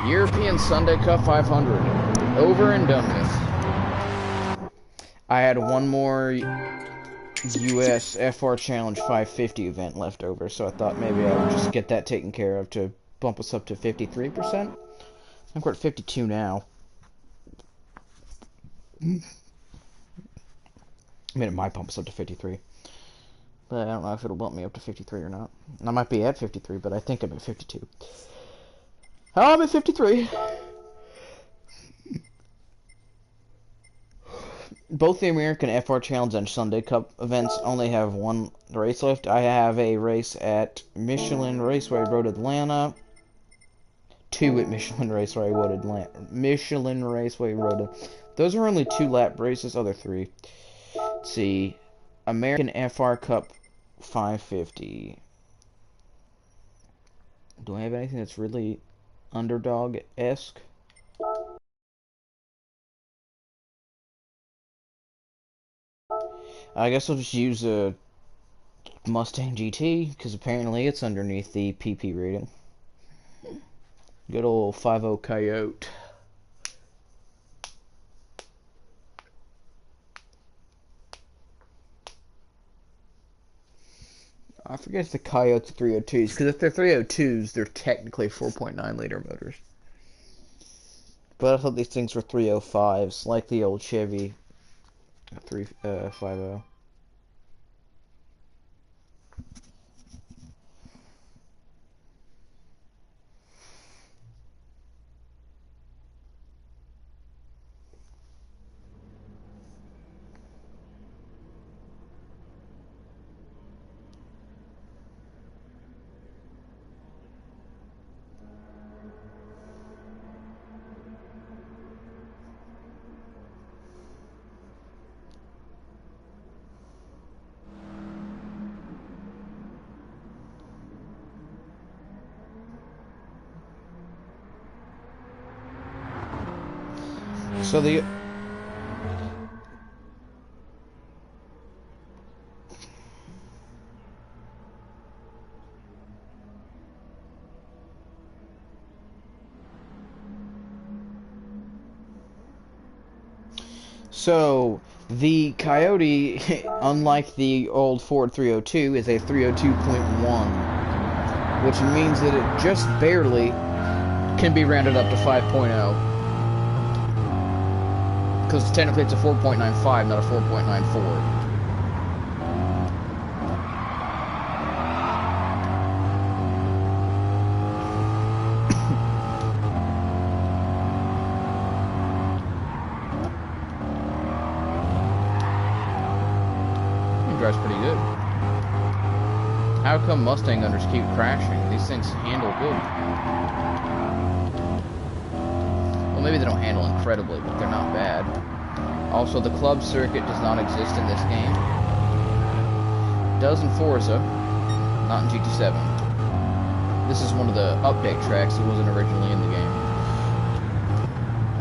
European Sunday Cup 500. Over and done with. I had one more US FR Challenge 550 event left over, so I thought maybe I would just get that taken care of to bump us up to 53%. I think we're at 52 now. I mean, it might bump us up to 53. But I don't know if it'll bump me up to 53 or not. I might be at 53, but I think I'm at 52. Oh, I'm at 53. Both the American FR Challenge and Sunday Cup events only have one race left. I have a race at Michelin Raceway Road Atlanta 2 at Michelin Raceway Road. Those are only 2 lap races. Other 3. Let's see. American FR Cup 550. Do I have anything that's really underdog-esque? I guess I'll just use a Mustang GT, because apparently it's underneath the PP rating. Good old 5.0 Coyote. I forget if the Coyotes are 302s, because if they're 302s, they're technically 4.9 liter motors. But I thought these things were 305s, like the old Chevy 350. So the Coyote, unlike the old Ford 302, is a 302.1, which means that it just barely can be rounded up to 5.0. Because technically it's a 4.95, not a 4.94. Drives pretty good. How come Mustang unders keep crashing? These things handle good. Well, maybe they don't handle incredibly, but they're not bad. Also, the club circuit does not exist in this game. It does in Forza, not in GT7. This is one of the update tracks that wasn't originally in the game.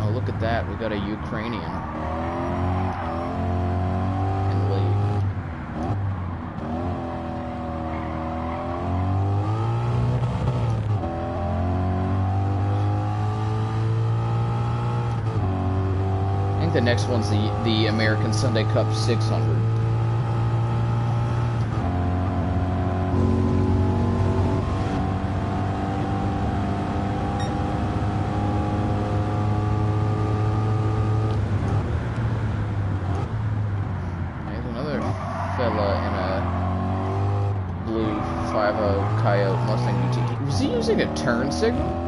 Oh, look at that. We got a Ukrainian in the lead. The next one's the American Sunday Cup 600. There's another fella in a blue 5.0 Coyote Mustang GT. Was he using a turn signal?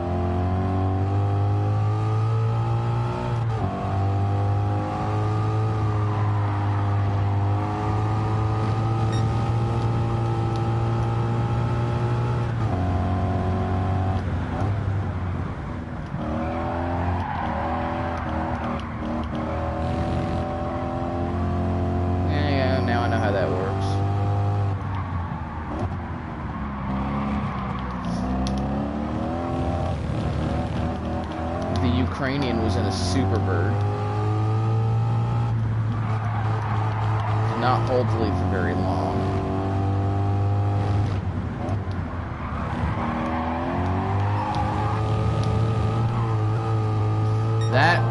Ukrainian was in a Superbird. Did not hold the lead for very long. That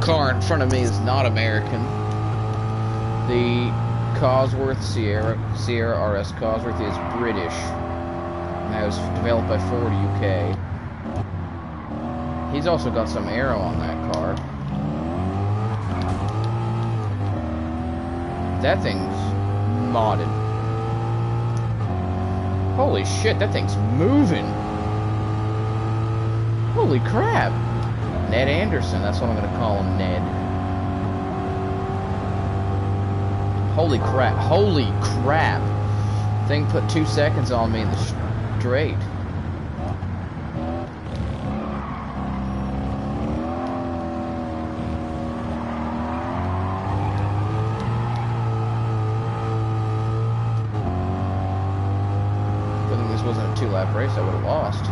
car in front of me is not American. The Cosworth Sierra RS Cosworth is British. And that was developed by Ford UK. He's also got some aero on that car. That thing's modded. Holy shit, that thing's moving. Holy crap. Ned Anderson, that's what I'm gonna call him, Ned. Holy crap, holy crap. Thing put 2 seconds on me in the straight. lap race, I would have lost.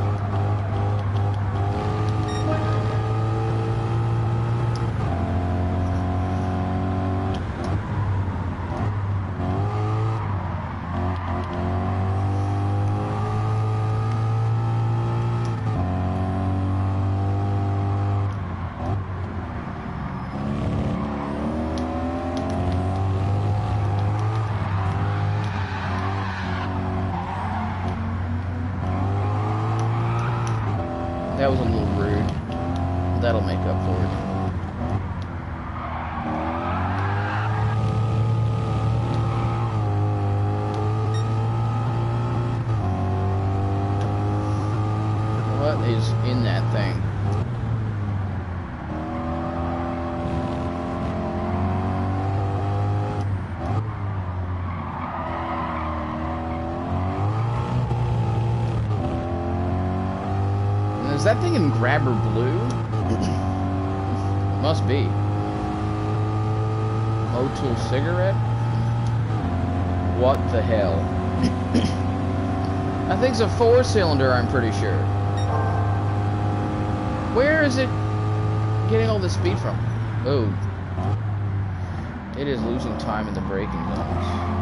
That was a little rude. That'll make up for it. What is in that thing? Is that thing in grabber blue? It must be. Motul cigarette? What the hell? That thing's a 4-cylinder, I'm pretty sure. Where is it getting all this speed from? Oh. It is losing time in the braking zones.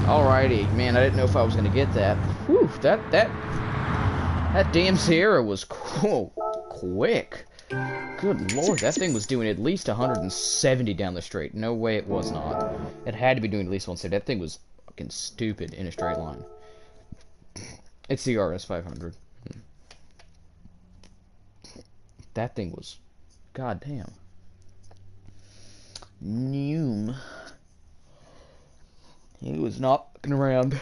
Alrighty, man, I didn't know if I was gonna get that. Whew, that damn Sierra was quick. Good lord, that thing was doing at least 170 down the straight. No way it was not. It had to be doing at least 170. That thing was fucking stupid in a straight line. It's the RS 500. That thing was, goddamn. Noom. He was not fucking around.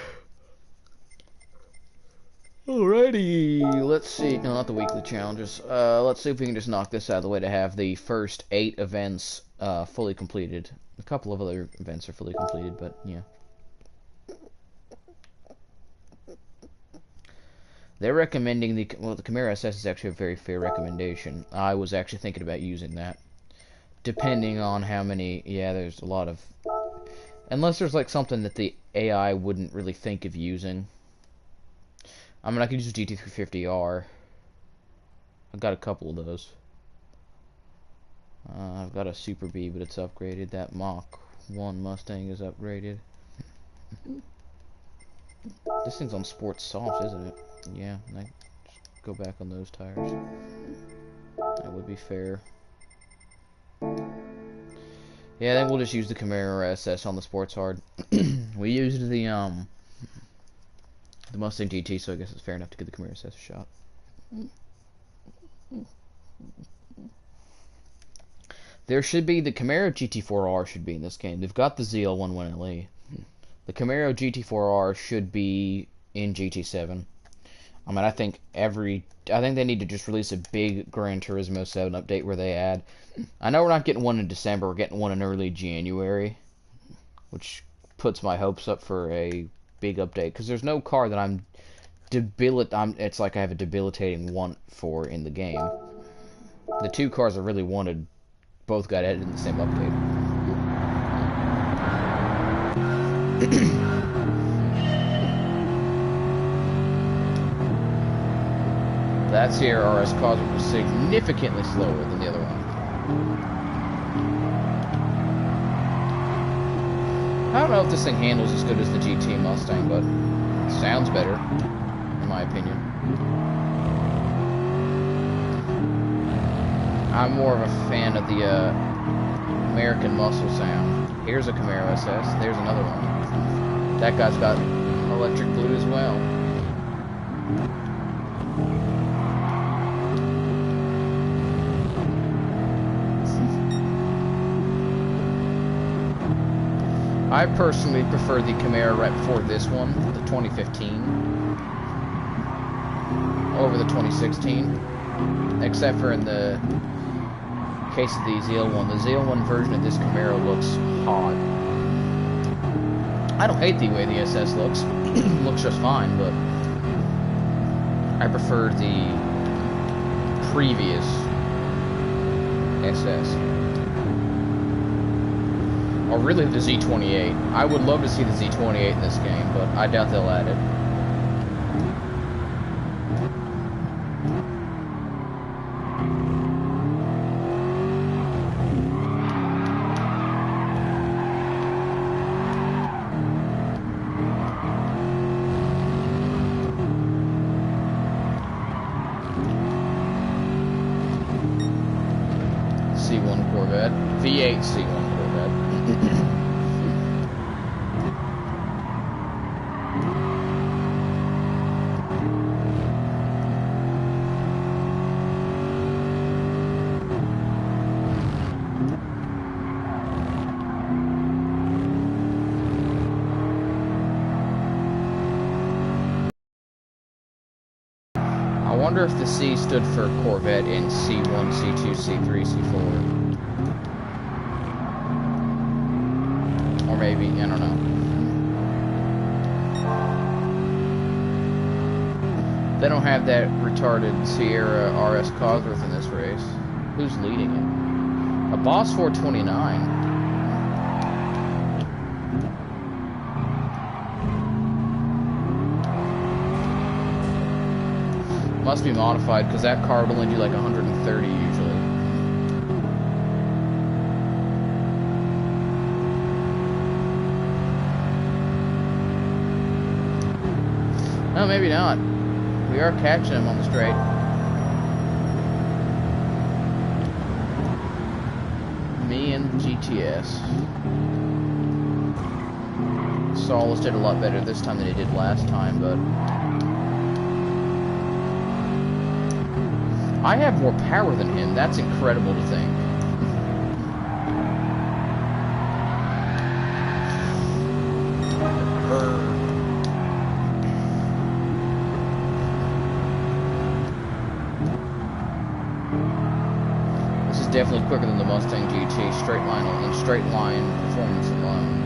Alrighty, let's see. No, not the weekly challenges. Let's see if we can just knock this out of the way to have the first 8 events fully completed. A couple of other events are fully completed, but yeah. They're recommending the Camaro SS is actually a very fair recommendation. I was actually thinking about using that, depending on how many. Yeah, there's a lot of. Unless there's like something that the AI wouldn't really think of using. I mean, I could use a GT350R. I've got a couple of those. I've got a Super B, but it's upgraded. That Mach 1 Mustang is upgraded. This thing's on sports soft, isn't it? Yeah, I just go back on those tires. That would be fair. Yeah, then we'll just use the Camaro SS on the sports hard. We used the Mustang GT, so I guess it's fair enough to give the Camaro SS a shot. There should be the Camaro GT4R should be in this game. They've got the ZL11LE. The Camaro GT4R should be in GT7. I mean, I think they need to just release a big Gran Turismo 7 update where they add. I know we're not getting one in December. We're getting one in early January, which puts my hopes up for a big update because there's no car that it's like I have a debilitating want for in the game. The 2 cars I really wanted both got added in the same update. That Sierra RS Cosworth was significantly slower than the other one. I don't know if this thing handles as good as the GT Mustang, but it sounds better, in my opinion. I'm more of a fan of the American muscle sound. Here's a Camaro SS. There's another one. That guy's got electric blue as well. I personally prefer the Camaro right before this one, the 2015, over the 2016, except for in the case of the ZL1. The ZL1 version of this Camaro looks hot. I don't hate the way the SS looks. It looks just fine, but I prefer the previous SS. Or really the Z28. I would love to see the Z28 in this game, but I doubt they'll add it. C1 Corvette. V8 C1 Corvette. I wonder if the C stood for Corvette in C1, C2, C3, C4. Or maybe, I don't know. They don't have that retarded Sierra RS Cosworth in this race. Who's leading it? A Boss 429. Must be modified, because that car would only do like 130 usually. No, maybe not. We are catching him on the straight. Me and GTS. Saulus did a lot better this time than he did last time, but I have more power than him. That's incredible to think. This is definitely quicker than the Mustang GT. Straight line performance alone.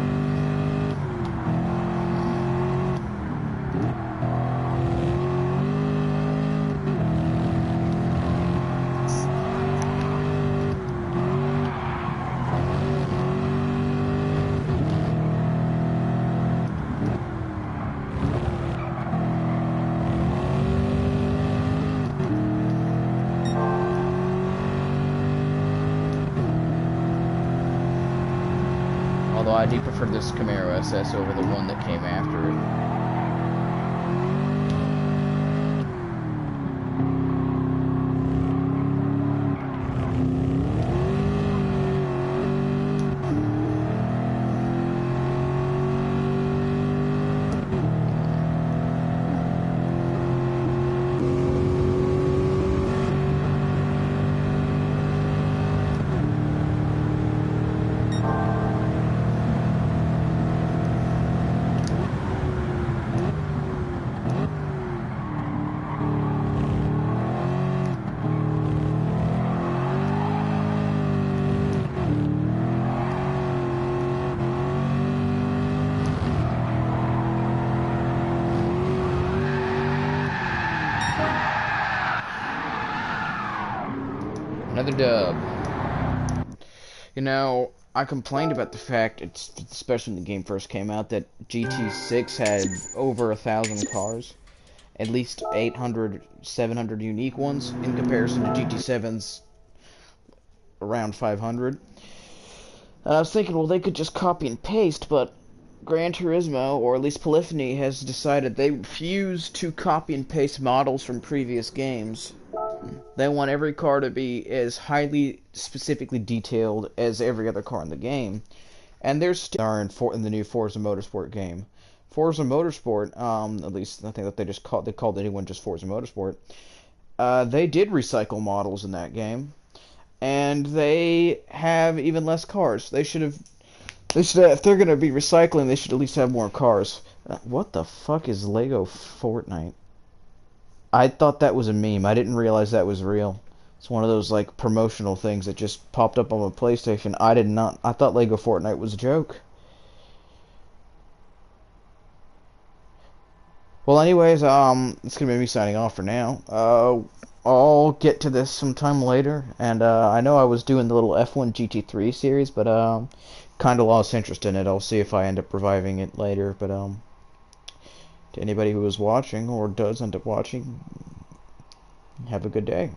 Although I do prefer this Camaro SS over the one that came after it. Another dub. You know, I complained about the fact, especially when the game first came out, that GT6 had over 1,000 cars. At least 800, 700 unique ones, in comparison to GT7's around 500. And I was thinking, well, they could just copy and paste, but Gran Turismo, or at least Polyphony, has decided they refuse to copy and paste models from previous games. They want every car to be as highly specifically detailed as every other car in the game. And they're still in the new Forza Motorsport game. Forza Motorsport, at least I think that they called anyone just Forza Motorsport. They did recycle models in that game, and they have even less cars. They should have, if they're gonna be recycling, they should at least have more cars. What the fuck is Lego Fortnite? I thought that was a meme. I didn't realize that was real. It's one of those like promotional things that just popped up on my PlayStation. I thought Lego Fortnite was a joke. Well, anyways, it's gonna be me signing off for now. I'll get to this sometime later, and I know I was doing the little F1 GT3 series, but kind of lost interest in it. I'll see if I end up reviving it later. But to anybody who is watching or does end up watching, have a good day.